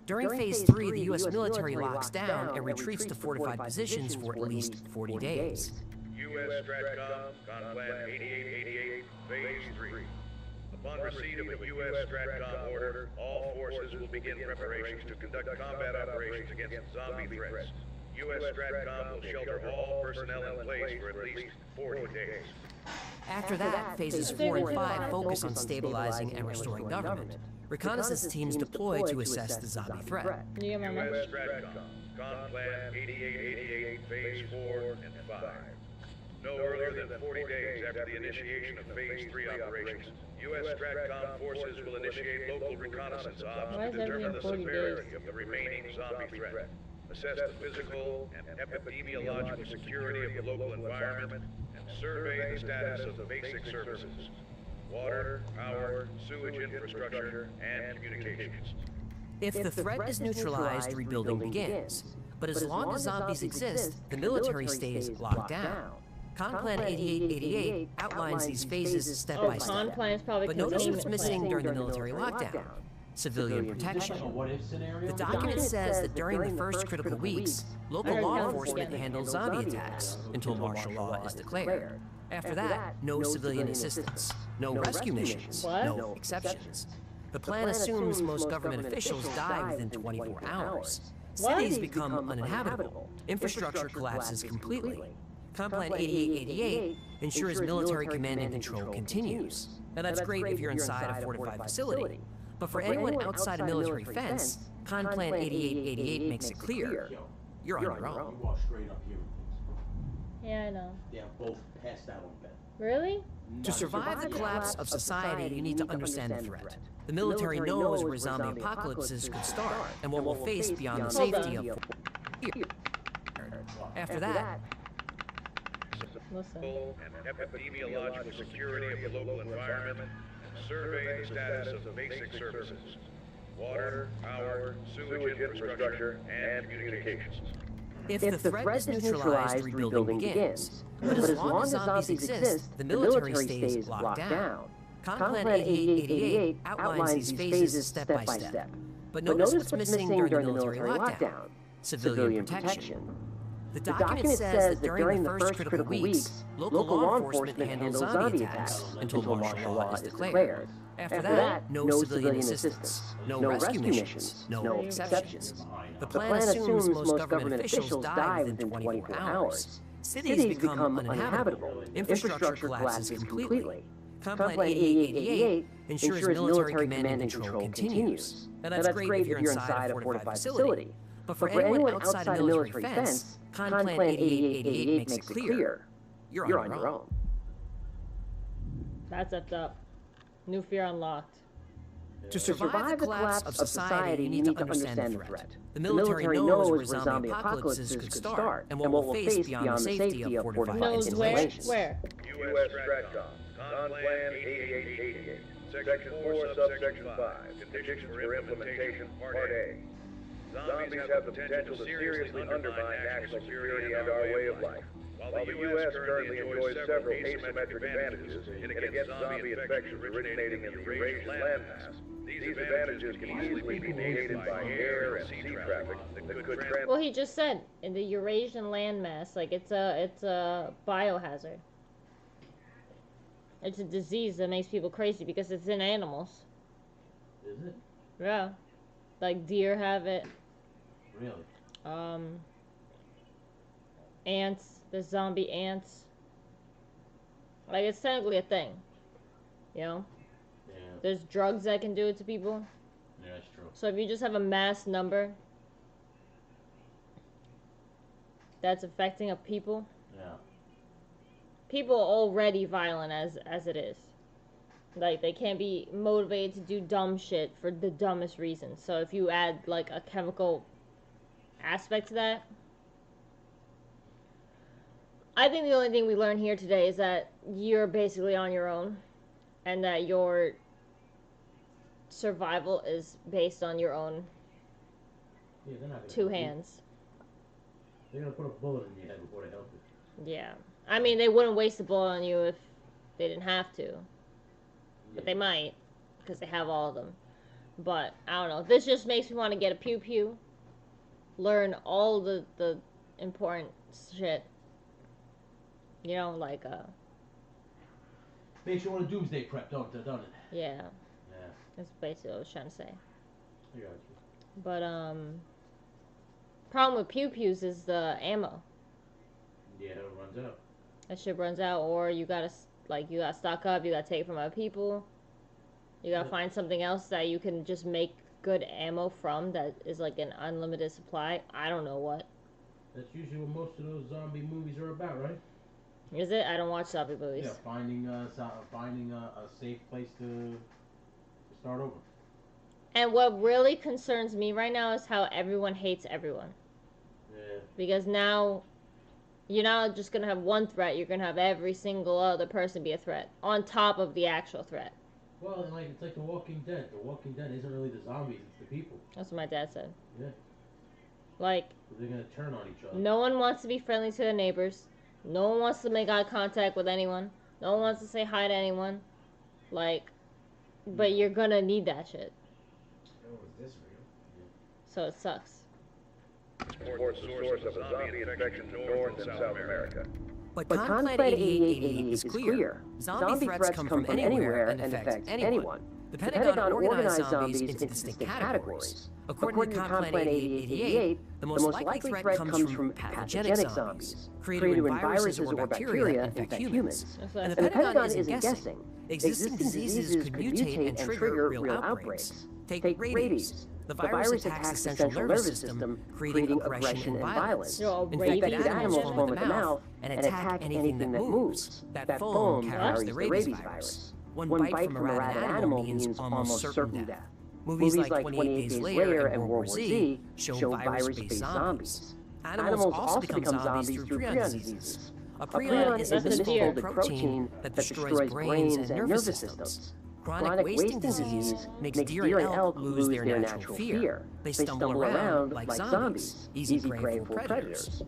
During Phase 3, the U.S. military locks down and retreats to fortified positions for at least 40 days. U.S. Stratcom, Conplan 8888, Phase 3. Upon receipt of the U.S. Stratcom order, all forces will begin preparations to conduct combat operations against zombie threats. U.S. Stratcom will shelter all personnel in place for at least 40 days. After that, Phases 4 and 5 focus on stabilizing and restoring government. Reconnaissance teams deploy to assess the zombie threat. U.S. Stratcom, Conplan 8888, Phase 4 and 5. No earlier than 40 days after the initiation of Phase 3 operations, U.S. Stratcom forces will initiate local reconnaissance ops to determine the severity of the remaining zombie threat, assess the physical and epidemiological security of the local environment, and survey the status of the basic services: water, power, sewage infrastructure, and communications. If the threat is neutralized, rebuilding begins. But as long as zombies exist, the military stays locked down. Conplan 8888 outlines these phases step by step. But notice what's missing during the military lockdown: civilian protection. The document says that during the first critical weeks, local law enforcement handles zombie attacks until martial law is declared. After that, no civilian assistance, no rescue missions, no exceptions. The plan assumes most government officials die within 24 hours. Cities become uninhabitable. Infrastructure collapses completely. Conplan 8888 ensures military command and control continues. Now that's great if you're inside a fortified facility. But for anyone outside a military fence, Conplan 8888 makes it clear you're on your own. You walk straight up here. Yeah, I know. They're both passed out on bed. Really? To survive the collapse of society, you need to understand the threat. The military knows where zombie apocalypses could start and what we'll face beyond the safety of here. After that, And epidemiological security of the local environment, and survey the status of the basic services: water, power, sewage infrastructure, and communications. if the threat is neutralized, rebuilding begins. But as long as zombies exist, the military stays locked down. Conplan 8888 outlines these phases step by step. But notice what's missing during the military lockdown: civilian protection. The document says that during the first critical weeks, local law enforcement handles zombie attacks until martial law is declared. After that, no civilian assistance, no rescue missions, no exceptions. The plan assumes most government officials die within 24 hours. Cities become uninhabitable. Infrastructure collapses completely. Conplan 8888 ensures military command and control continues. Now that's great if you're inside a fortified facility. But for anyone outside a military fence, Conplan 8888 makes it clear you're on your own. That's effed up. New fear unlocked. To survive the collapse of society, you need to understand the threat. The military knows where zombie apocalypses could start and what we'll face beyond the safety of fortified installations. Where? U.S. Stratcom, Conplan 8888, Section 4, Subsection 5, Conditions for Implementation, Part A. Zombies have the potential to seriously undermine national security and our way of life. While the U.S. currently enjoys several asymmetric advantages in against zombie infections originating in the Eurasian landmass, these advantages can easily be negated by air and sea traffic that could transport. Well, he just said in the Eurasian landmass, like it's a biohazard. It's a disease that makes people crazy because it's in animals. Is it? Yeah, like deer have it. Really? Ants. The zombie ants. Like, it's technically a thing. You know? Yeah. There's drugs that can do it to people. Yeah, that's true. So if you just have a mass number that's affecting a people. Yeah. People are already violent as it is. Like, they can't be motivated to do dumb shit for the dumbest reasons. So if you add, like, a chemical aspect to that, I think the only thing we learn here today is that you're basically on your own, and that your survival is based on your own they're not gonna two hands. They're gonna put a bullet in your head before they help you. Yeah. I mean, they wouldn't waste a bullet on you if they didn't have to. But they might, because they have all of them. But, I don't know. This just makes me want to get a pew-pew, learn all the important shit. You know, like, Makes you want to doomsday prep, don't it? yeah. Yeah. That's basically what I was trying to say. I got you. But, problem with pew-pews is the ammo. Yeah, it runs out. That shit runs out, or you gotta, like, you gotta stock up, you gotta take it from other people. You gotta find something else that you can just make good ammo from that is, like, an unlimited supply. I don't know what. That's usually what most of those zombie movies are about, right? Is it? I don't watch zombie movies. Yeah, finding a safe place to start over. And what really concerns me right now is how everyone hates everyone. Yeah. Because now, you're not just gonna have one threat, you're gonna have every single other person be a threat, on top of the actual threat. Well, like, it's like The Walking Dead. The Walking Dead isn't really the zombies, it's the people. That's what my dad said. Yeah. Like, they're gonna turn on each other. no one wants to be friendly to their neighbors. No one wants to make eye contact with anyone. No one wants to say hi to anyone. Like, but you're gonna need that shit. Oh, is this real? So it sucks. Reports the source of a zombie infection in North and South America. But Conplanet 8888 is clear. Zombie threats come from anywhere and affect anyone. The Pentagon organized zombies into distinct categories. According to Conplanet 8888, the most likely threat comes from pathogenic zombies, created when viruses or bacteria infect humans. And the Pentagon isn't guessing. Existing diseases could mutate and trigger real outbreaks. Take rabies. The virus attacks the central nervous system, creating aggression and violence. Infected animals form at the mouth and attack anything that moves. That foam carries the rabies virus. One bite from a rabid animal means almost certain death. Movies like 28 Days Later and World War Z show virus-based zombies. Animals also become zombies through prion diseases. A prion is a misfolded protein that destroys brains and nervous systems. Chronic wasting disease makes deer and elk lose their natural fear. They stumble around like zombies, easy prey for predators.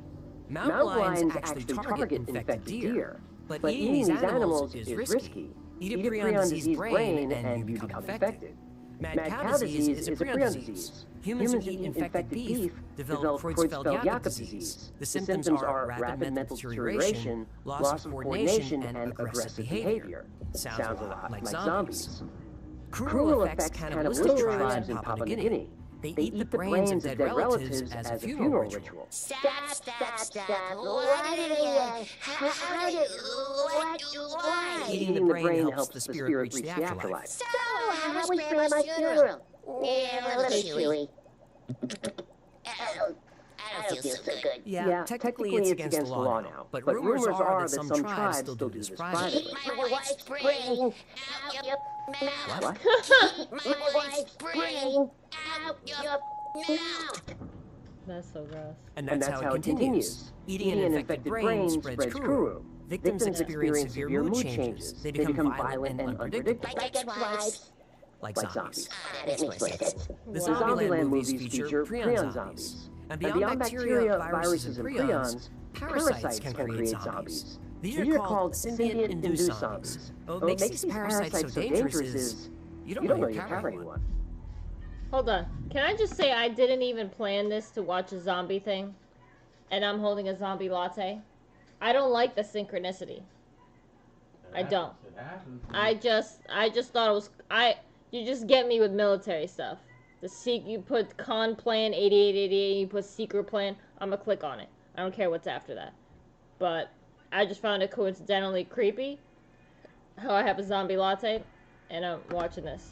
Mountain lions actually target infected deer, but eating these animals is risky. Eat a prion-diseased brain and you become infected. Mad cow disease is a prion disease. Humans who eat infected beef develop Creutzfeldt-Jakob disease. The symptoms are rapid mental deterioration, loss of coordination, and aggressive behavior. Sounds a lot like zombies. Cruel affects cannibalistic tribes in Papua New Guinea. They eat the brains of dead relatives as a funeral ritual. Stop. What did it? How did? Why? Eating the brain helps the spirit reach the afterlife. So, how was Grandma's funeral? Yeah, a little chewy. I don't feel so good. Yeah, technically it's against the law now, but rumors are that some tribes still do this privately. My wife's brain out your mouth. What? My wife's brain out your mouth. That's so gross. And that's how it continues. Eating an infected brain spreads Kuru. Victims experience severe mood changes. They become violent and unpredictable. Like ex-wives. Like zombies. That makes more sense. The Zombieland movies feature prion zombies. And beyond bacteria, viruses, and prions, parasites can create zombies. These are called symbiote-induced zombies. What makes these parasites so dangerous is you don't know you have anyone. Hold on. Can I just say I didn't even plan this to watch a zombie thing? And I'm holding a zombie latte? I don't like the synchronicity. I don't. It happens. I just thought it was... You just get me with military stuff. You put con plan 8888, you put secret plan, I'm gonna click on it. I don't care what's after that. But I just found it coincidentally creepy. how I have a zombie latte, and I'm watching this.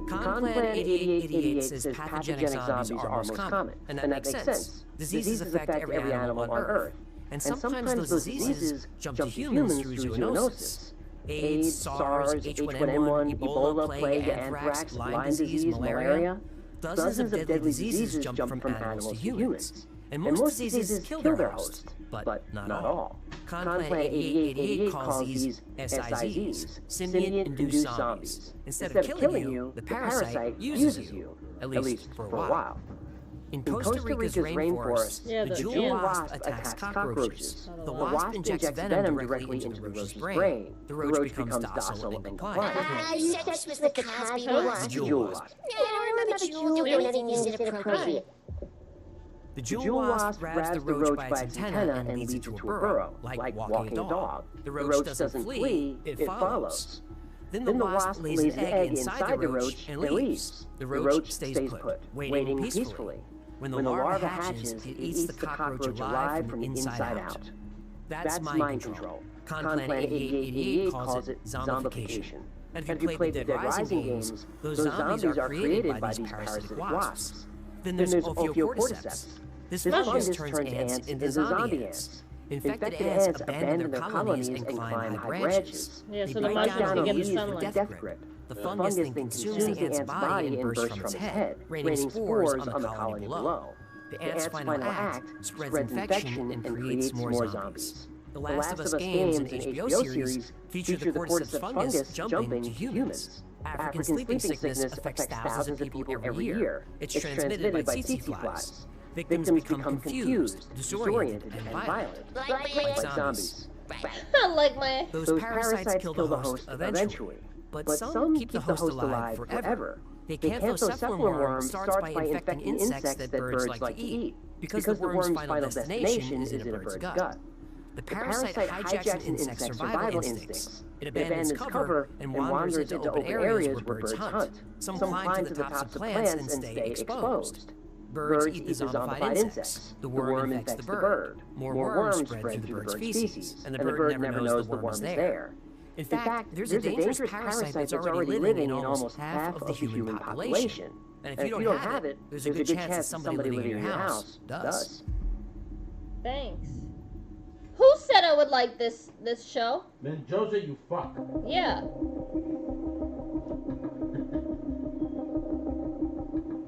Plan 8888 says pathogenic zombies are most common, and that makes sense. Diseases affect every animal on Earth, and sometimes those diseases jump to humans through zoonosis. AIDS, SARS, H1N1, Ebola, plague, anthrax, Lyme disease, malaria. Dozens of deadly diseases jump from animals to humans. And most diseases kill their host, but not all. Plan 8888 calls these SIZs, simian-induced zombies. Instead of killing you, the parasite uses you, at least for a while. In Costa Rica's rainforest, the jewel wasp attacks cockroaches. The wasp injects venom directly into the roach's brain. The roach becomes docile and compliant. You said this was the Cosby The jewel wasp. Yeah, I don't remember Jewel doing anything you said inappropriate. The jewel wasp grabs the roach by its antenna and leads it to a burrow, like walking a dog. The roach doesn't flee, it follows. Then the wasp lays an egg inside the roach and leaves. The roach stays put, waiting peacefully. When the larva hatches, it eats the cockroach alive from the inside out. That's mind control. Plan 8888 calls it zombification. And if you play the Dead Rising games, those zombies are created by these parasitic wasps. Then there's Ophiocordyceps. This fungus turns ants into zombie ants. Infected ants abandon their colonies and climb high branches. Yeah, They so the bite mushrooms down can on get the leaves with sunlight. death grip. The fungus then consumes the ant's body and bursts from its head, raining spores on the colony below. The ant's final act spreads infection and creates more zombies. The Last of Us games and HBO series feature the cordyceps fungus jumping to humans. African sleeping sickness affects thousands of people every year. It's transmitted by tsetse flies. Victims become confused, disoriented, and violent, like zombies. Like my... Those parasites kill the host eventually, but some keep the host alive forever. The Canthocephalin worm starts by infecting insects that birds like to eat, because the worm's final destination is in a bird's gut. The parasite hijacks an insect's survival instincts. It abandons cover and wanders into open areas where birds hunt. Some climb to the tops of plants and stay exposed. Birds eat the zombified insects. The worm infects the bird. More worms spread through the bird's feces, and the bird never knows the worm is there. In fact, there's a dangerous parasite that's already living in almost half of the human population. And if you don't have it, there's a good chance that somebody living in your house does. Thanks. Who said I would like this show? Man, Jose, you fuck. Yeah.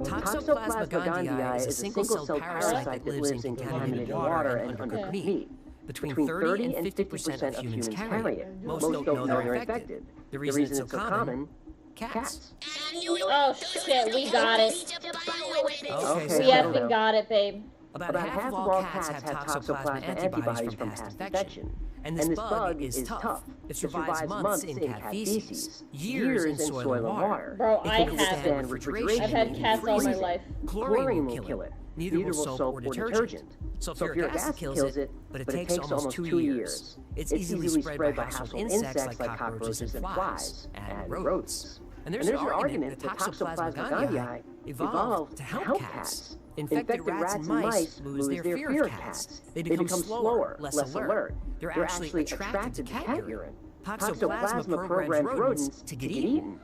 Toxoplasma gondii is a single-celled parasite that lives in contaminated water and undercooked meat. Between 30 and 50% of humans carry it. Most don't know they're infected. The reason it's so common, cats. Oh shit, we got it. Okay, We effing got it, babe. About half of all cats have toxoplasma antibodies from past infection. And this bug is tough. It survives months in cat feces, years in soil and water. Bro, It I can have withstand it. refrigeration I've had and cats all my freezing. life. Chlorine will kill it. Neither will soap or detergent. Sulfuric acid kills it, but it takes almost 2 years. It's easily spread by household insects like cockroaches and flies, and rodents. And there's an argument that Toxoplasma gondii evolved to help cats. Infected rats and mice lose their fear of cats. They become slower, less alert. They're actually attracted to cat urine. Toxoplasma programs rodents to get eaten.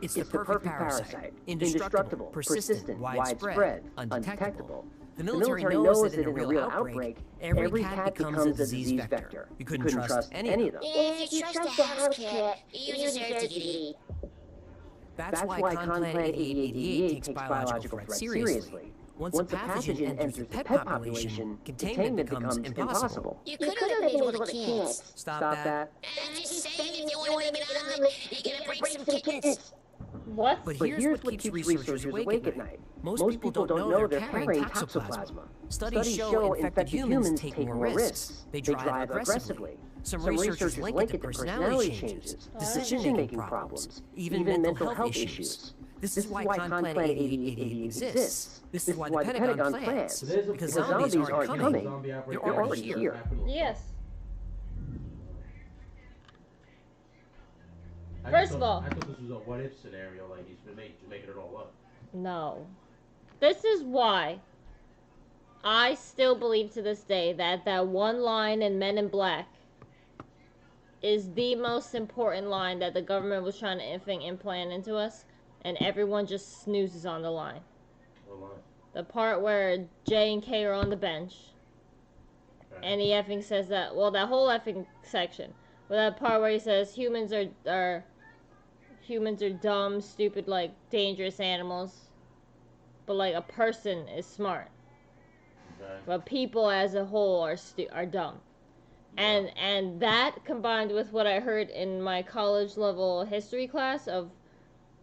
It's the perfect parasite. Indestructible, persistent, widespread, undetectable. The military knows that in a real outbreak, every cat becomes a disease vector. You couldn't trust any of them. If you trust the house cat, you deserve to get eaten. That's why Plan 8888 takes biological threats seriously. Once a pathogen enters the pet population, containment becomes impossible. You could have made one of the kids. Stop that. I'm just saying, if you want to make an omelet, you're gonna break some kittens. What? But here's what keeps researchers awake at night. Most people don't know they're carrying toxoplasma. Studies show infected humans take more risks. They drive aggressively. Some researchers link it to personality changes, decision-making problems, even mental health issues. This is why Plan 8888 exists. This is why the Pentagon plans. Because zombies aren't coming. They're already here. Yes. First of all, I thought this was a what-if scenario, like he's been making it all up. no. this is why I still believe to this day that that one line in Men in Black is the most important line that the government was trying to implant into us, and everyone just snoozes on the line. What line? The part where J and K are on the bench, and he effing says that, well, that whole effing section, well, that part where he says humans are dumb, stupid, like, dangerous animals, but, like, a person is smart. Okay. But people as a whole are dumb. Yeah. And that combined with what I heard in my college level history class of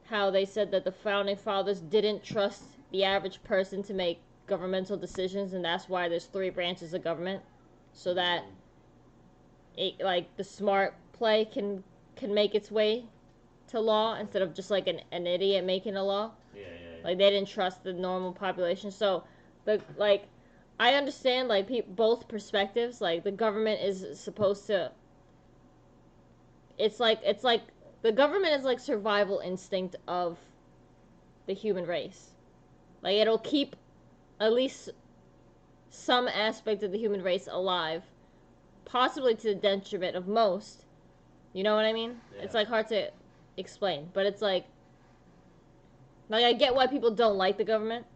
how they said that the founding fathers didn't trust the average person to make governmental decisions, and that's why there's 3 branches of government, so that it, like, the smart play can make its way to law instead of just like an idiot making a law. Yeah. Like, they didn't trust the normal population. So I understand, like, both perspectives. Like, the government is supposed to... It's like the government is like survival instinct of the human race. Like, it'll keep at least some aspect of the human race alive, possibly to the detriment of most. You know what I mean? Yeah. It's, like, hard to explain. But it's like I get why people don't like the government.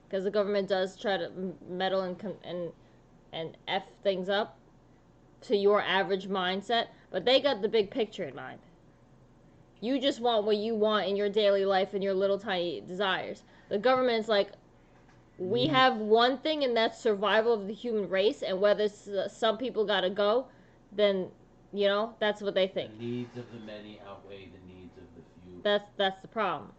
Because the government does try to meddle and F things up to your average mindset. But they got the big picture in mind. You just want what you want in your daily life and your little tiny desires. The government's like, we have one thing, and that's survival of the human race. And whether some people gotta go, then, you know, that's what they think. The needs of the many outweigh the needs of the few. That's the problem.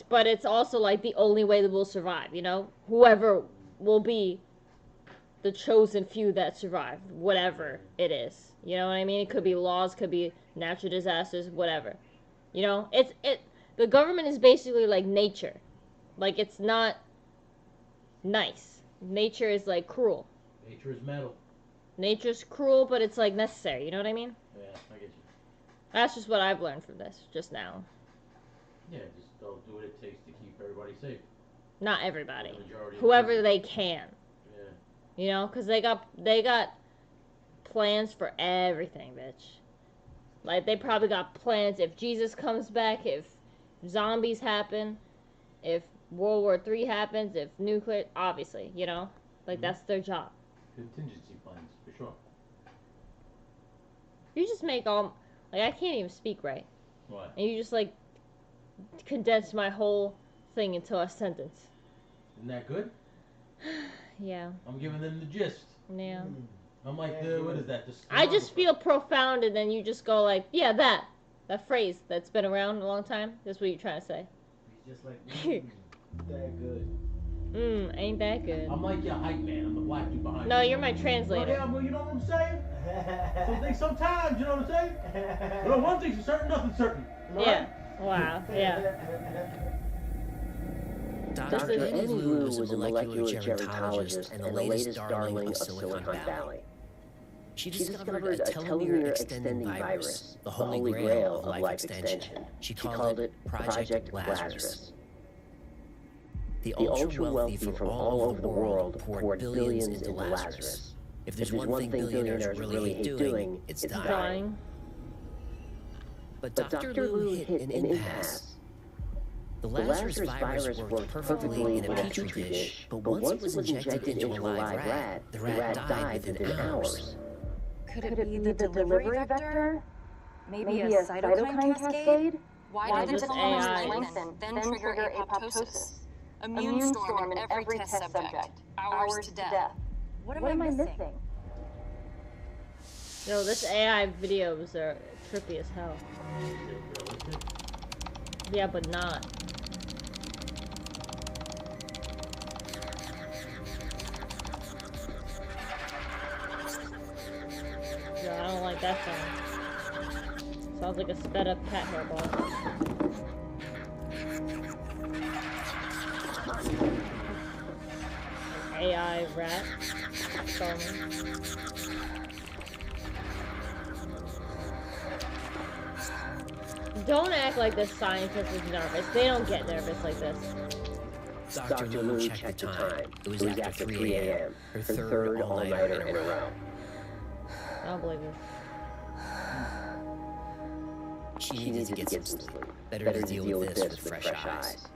But it's also like the only way that we'll survive, you know? Whoever will be the chosen few that survive, whatever it is. You know what I mean? It could be laws, could be natural disasters, whatever. You know? The government is basically like nature. Like, it's not nice. Nature is like cruel. Nature is metal. Nature's cruel, but it's like necessary, you know what I mean? Yeah, I get you. That's just what I've learned from this just now. Yeah, just don't do what it takes to keep everybody safe. Not everybody. The Whoever they can. Yeah. You know, because they got plans for everything, bitch. Like, they probably got plans if Jesus comes back, if zombies happen, if World War III happens, if nuclear, obviously, you know? Like, that's their job. Contingency plans, for sure. You just make all, like, I can't even speak right. What? And you just, like, condense my whole thing into a sentence. Isn't that good? Yeah. I'm giving them the gist. Yeah. I'm like, what is that? I just feel profound, and then you just go like, yeah, that phrase that's been around a long time. That's what you're trying to say. He's just like, that good. Ain't that good. I'm like your hype man. I'm the black dude behind you. No, you're my translator. Yeah, well, you know what I'm saying? Sometimes, you know what I'm saying? But one thing's for certain, nothing's certain. Yeah. Wow. Yeah. Dr. Eddie Wu was a molecular gerontologist and the latest darling of Silicon Valley. She discovered a telomere-extending virus, the holy grail of life extension. She called it Project Lazarus. The ultra-wealthy from all over the world poured billions into Lazarus. If there's one thing billionaires really hate doing, it's dying. But Dr. Wu hit an impasse. The Lazarus virus worked perfectly in a petri dish, but once it was injected into a live rat, the rat died within hours. Could it be the delivery vector? Maybe a cytokine cascade? Why did the telomers lengthen, then trigger apoptosis? Immune storm in every test subject. Hours to death. What am I missing? Yo, this AI videos are trippy as hell. Yeah, but not. Yo, I don't like that sound. Sounds like a sped up cat hairball. AI rat. Don't act like the scientist is nervous. They don't get nervous like this. Dr. Moon checked the time. It was after 3 a.m. Her third all-nighter in a row. I don't believe you. She needed to get some sleep. Better to deal with this with fresh eyes.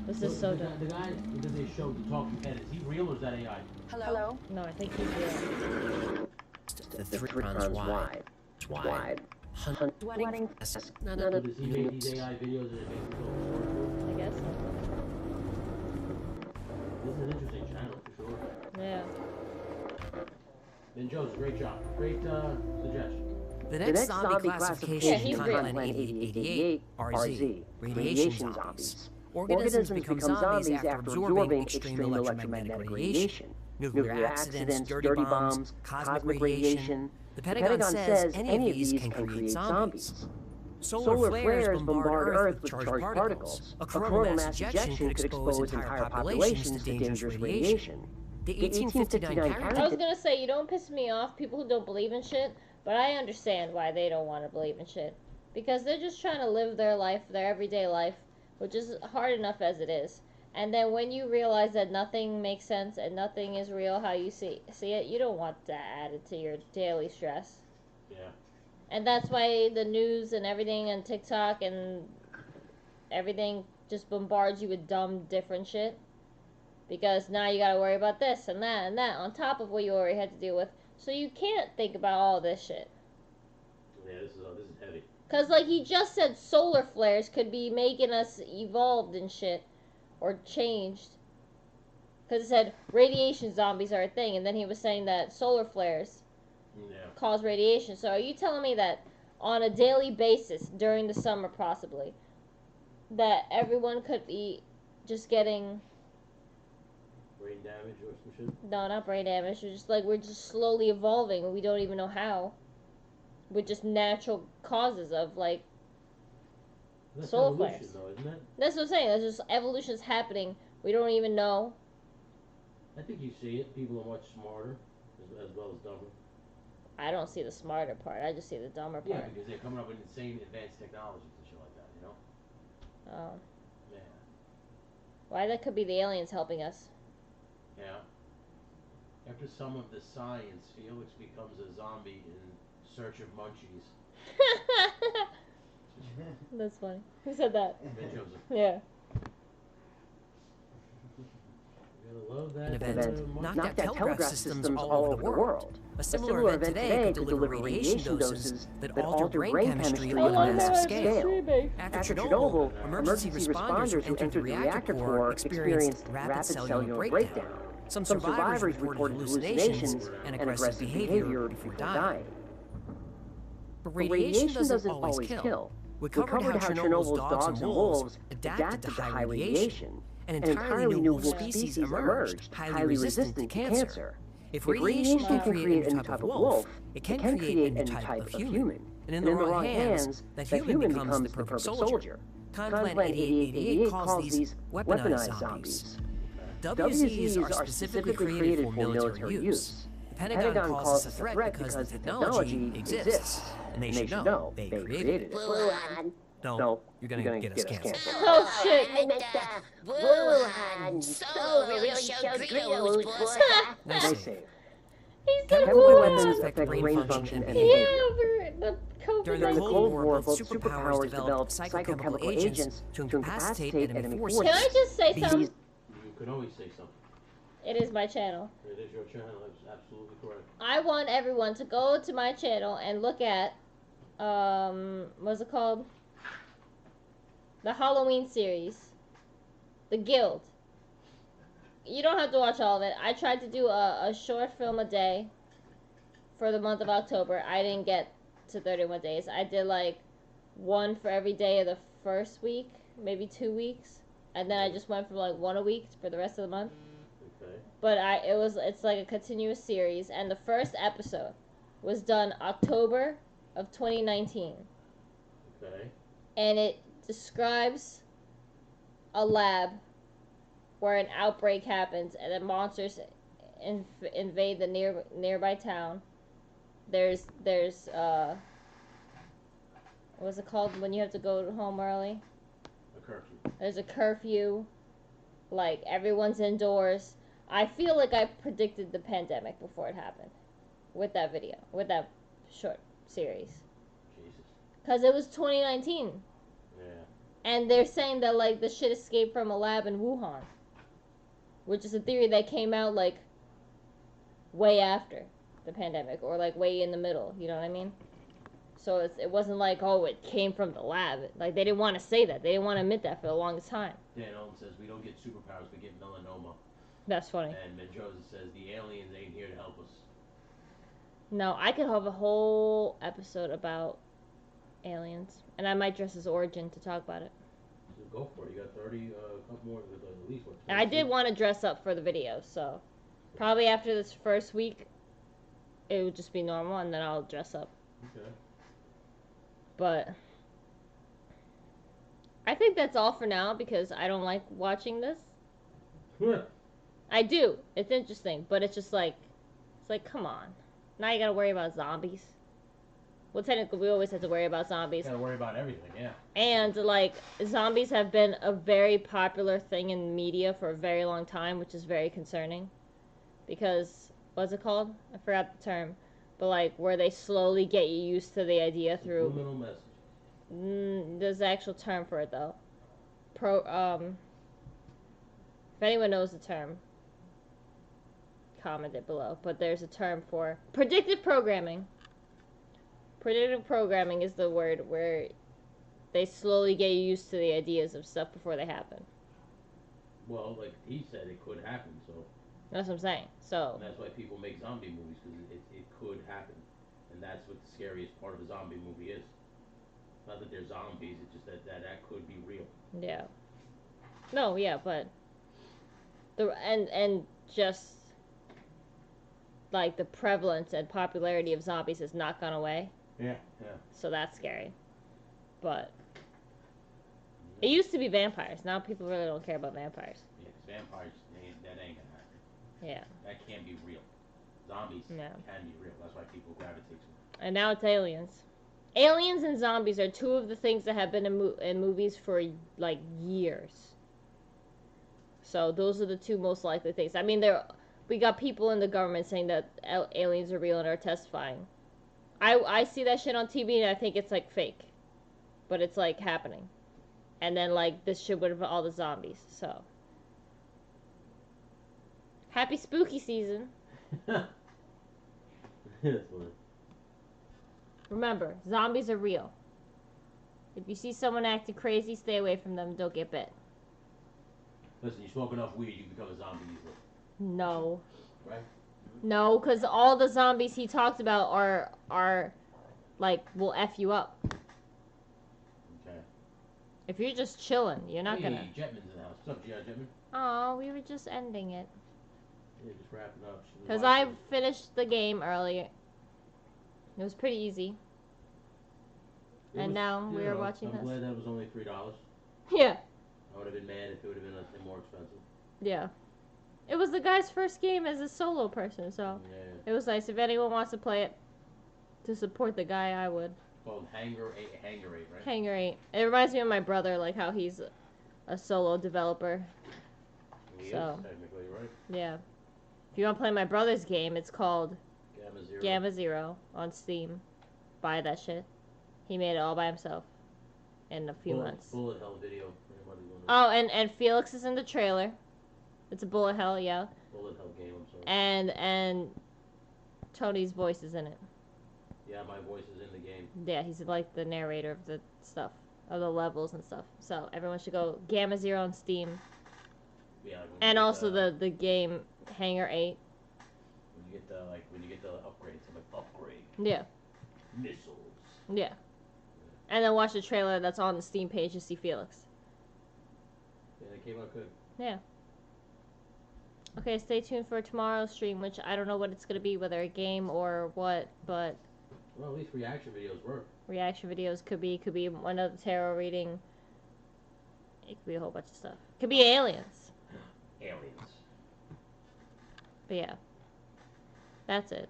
This is so dumb. The guy that they showed, the talking head, is he real or is that AI? Hello? No, I think he's real. The 3 pounds wide. Sweating. None So of does he make these AI videos and it makes them go I guess so. This is an interesting channel for sure. Yeah. Then Joe's great job. Great suggestion. The next zombie classification is Content 8888, RZ, radiation zombies. Organisms become zombies after absorbing extreme electromagnetic radiation. Nuclear accidents, dirty bombs, cosmic radiation. The Pentagon says any of these can create zombies. Solar flares bombard Earth with charged particles. A coronal mass ejection could expose entire populations to dangerous radiation. The 1859 I was gonna say, you don't piss me off, people who don't believe in shit, but I understand why they don't want to believe in shit. Because they're just trying to live their life, their everyday life, which is hard enough as it is. And then when you realize that nothing makes sense and nothing is real how you see it, you don't want that added to your daily stress. Yeah. And that's why the news and everything and TikTok and everything just bombards you with dumb, different shit. Because now you gotta worry about this and that on top of what you already had to deal with. So you can't think about all this shit. Yeah, this is heavy. Because, like, he just said solar flares could be making us evolved and shit. Or changed. Because it said radiation zombies are a thing. And then he was saying that solar flares cause radiation. So are you telling me that on a daily basis, during the summer possibly, that everyone could be just getting... brain damage or some shit? No, not brain damage. It's just like we're just slowly evolving and we don't even know how. With just natural causes of, like, That's solar evolution, flares. though, isn't it? That's what I'm saying. That's just evolution's happening. We don't even know. I think you see it. People are much smarter as well as dumber. I don't see the smarter part. I just see the dumber part. Yeah, because they're coming up with insane advanced technologies and shit like that, you know? Oh. Yeah. Why, that could be the aliens helping us. Yeah. After some of the science, Felix becomes a zombie in search of munchies. That's funny. Who said that? Ben Joseph. Yeah. You gotta love that. An event knocked out telegraph systems all over the world. A similar event today could deliver radiation doses that alter brain chemistry on a massive scale. After Chernobyl, emergency responders who entered the reactor core experienced rapid cellular breakdown. Some survivors reported hallucinations and aggressive behavior before dying. But radiation doesn't always kill. We covered how Chernobyl's dogs and wolves adapted to high radiation. An entirely new wolf species emerged, highly resistant to cancer. If radiation can create a new type of wolf, it can create a new type of human. And in the wrong hands, that human becomes the perfect soldier. Content 8888 calls these weaponized zombies. WZs are specifically created for military use. The Pentagon calls this a threat because the technology exists, and they should know they created it. No, you're gonna get us canceled. Oh shit! Wuhan, so really showed grills, boss. Nice save. He's the Chemical weapons affect brain function and behavior. Yeah, the COVID. During the Cold War, both superpowers developed psychochemical agents to incapacitate enemy forces. Can I just say something? You can always say something. It is my channel. It is your channel. That's absolutely correct. I want everyone to go to my channel and look at, what's it called? The Halloween series. The Guild. You don't have to watch all of it. I tried to do a short film a day for the month of October. I didn't get to 31 days. I did like one for every day of the first week, maybe 2 weeks. And then I just went from like one a week for the rest of the month. Okay. But it's like a continuous series, and the first episode was done October of 2019. Okay. And it describes a lab where an outbreak happens, and then monsters invade the nearby town. There's what's it called when you have to go home early? A curfew. There's a curfew. Like, everyone's indoors. I feel like I predicted the pandemic before it happened. With that video. With that short series. Jesus. Because it was 2019. Yeah. And they're saying that, like, the shit escaped from a lab in Wuhan. Which is a theory that came out, like, way after the pandemic. Or, like, way in the middle. You know what I mean? So it wasn't like, oh, it came from the lab. Like, they didn't want to say that. They didn't want to admit that for the longest time. Dan Owen says, we don't get superpowers, we get melanoma. That's funny. And Mendoza says, the aliens ain't here to help us. No, I could have a whole episode about aliens. And I might dress as Origin to talk about it. So go for it. You got 30, a couple more, at least, what, I did want to dress up for the video, so probably after this first week, it would just be normal, and then I'll dress up. Okay. But I think that's all for now because I don't like watching this. I do. It's interesting, but it's just like, come on. Now you gotta worry about zombies. Well, technically, we always have to worry about zombies. Gotta worry about everything, yeah. And, like, zombies have been a very popular thing in media for a very long time, which is very concerning. Because, what's it called? I forgot the term. But, like, where they slowly get you used to the idea through... Subliminal message. There's an actual term for it, though. If anyone knows the term, comment it below. But there's a term for predictive programming. Predictive programming is the word where they slowly get used to the ideas of stuff before they happen. Well, like he said, it could happen, so... That's what I'm saying. So... And that's why people make zombie movies, because it could happen. And that's what the scariest part of a zombie movie is. Not that they're zombies, it's just that could be real. Yeah. No, yeah, but... And just... like, the prevalence and popularity of zombies has not gone away. Yeah, yeah. So that's scary. But... it used to be vampires. Now people really don't care about vampires. Yeah, because vampires, that ain't gonna happen. Yeah. That can't be real. Zombies can be real. That's why people gravitate to them. And now it's aliens. Aliens and zombies are two of the things that have been in movies for, like, years. So those are the two most likely things. I mean, we got people in the government saying that aliens are real and are testifying. I see that shit on TV and I think it's, like, fake. But it's, like, happening. And then, like, this shit would have all the zombies, so. Happy spooky season. That's funny. Remember, zombies are real. If you see someone acting crazy, stay away from them. Don't get bit. Listen, you smoke enough weed, you can become a zombie easily. No. Right? No, because all the zombies he talked about are like, will F you up. Okay. If you're just chilling, you're not gonna... Jetman's in the house. What's up, G.I. Jetman? Aw, we were just ending it. Yeah, just wrapping up. Because I finished the game earlier. It was pretty easy. And now we are watching this. I'm glad that was only $3. Yeah. I would have been mad if it would have been more expensive. Yeah. It was the guy's first game as a solo person, so it was nice. If anyone wants to play it to support the guy, I would. It's called HANGAR 8, right? HANGAR 8. It reminds me of my brother, like how he's a solo developer. He so, is, technically, right? Yeah. If you want to play my brother's game, it's called Gamma Zero on Steam. Buy that shit. He made it all by himself in a few months. Bullet hell video. Oh, and Felix is in the trailer. It's a bullet hell, yeah. Bullet hell game, I'm sorry. And Tony's voice is in it. Yeah, my voice is in the game. Yeah, he's like the narrator of the stuff, of the levels and stuff. So everyone should go Gamma Zero on Steam. Yeah, and also the game HANGAR 8. When you get the upgrades, I'm like, upgrade. Yeah. Missiles. Yeah. And then watch the trailer that's on the Steam page to see Felix. Yeah, they came out good. Yeah. Okay, stay tuned for tomorrow's stream, which I don't know what it's going to be, whether a game or what, but... Well, at least reaction videos work. Reaction videos could be one of the tarot reading. It could be a whole bunch of stuff. Could be aliens. Aliens. But yeah. That's it.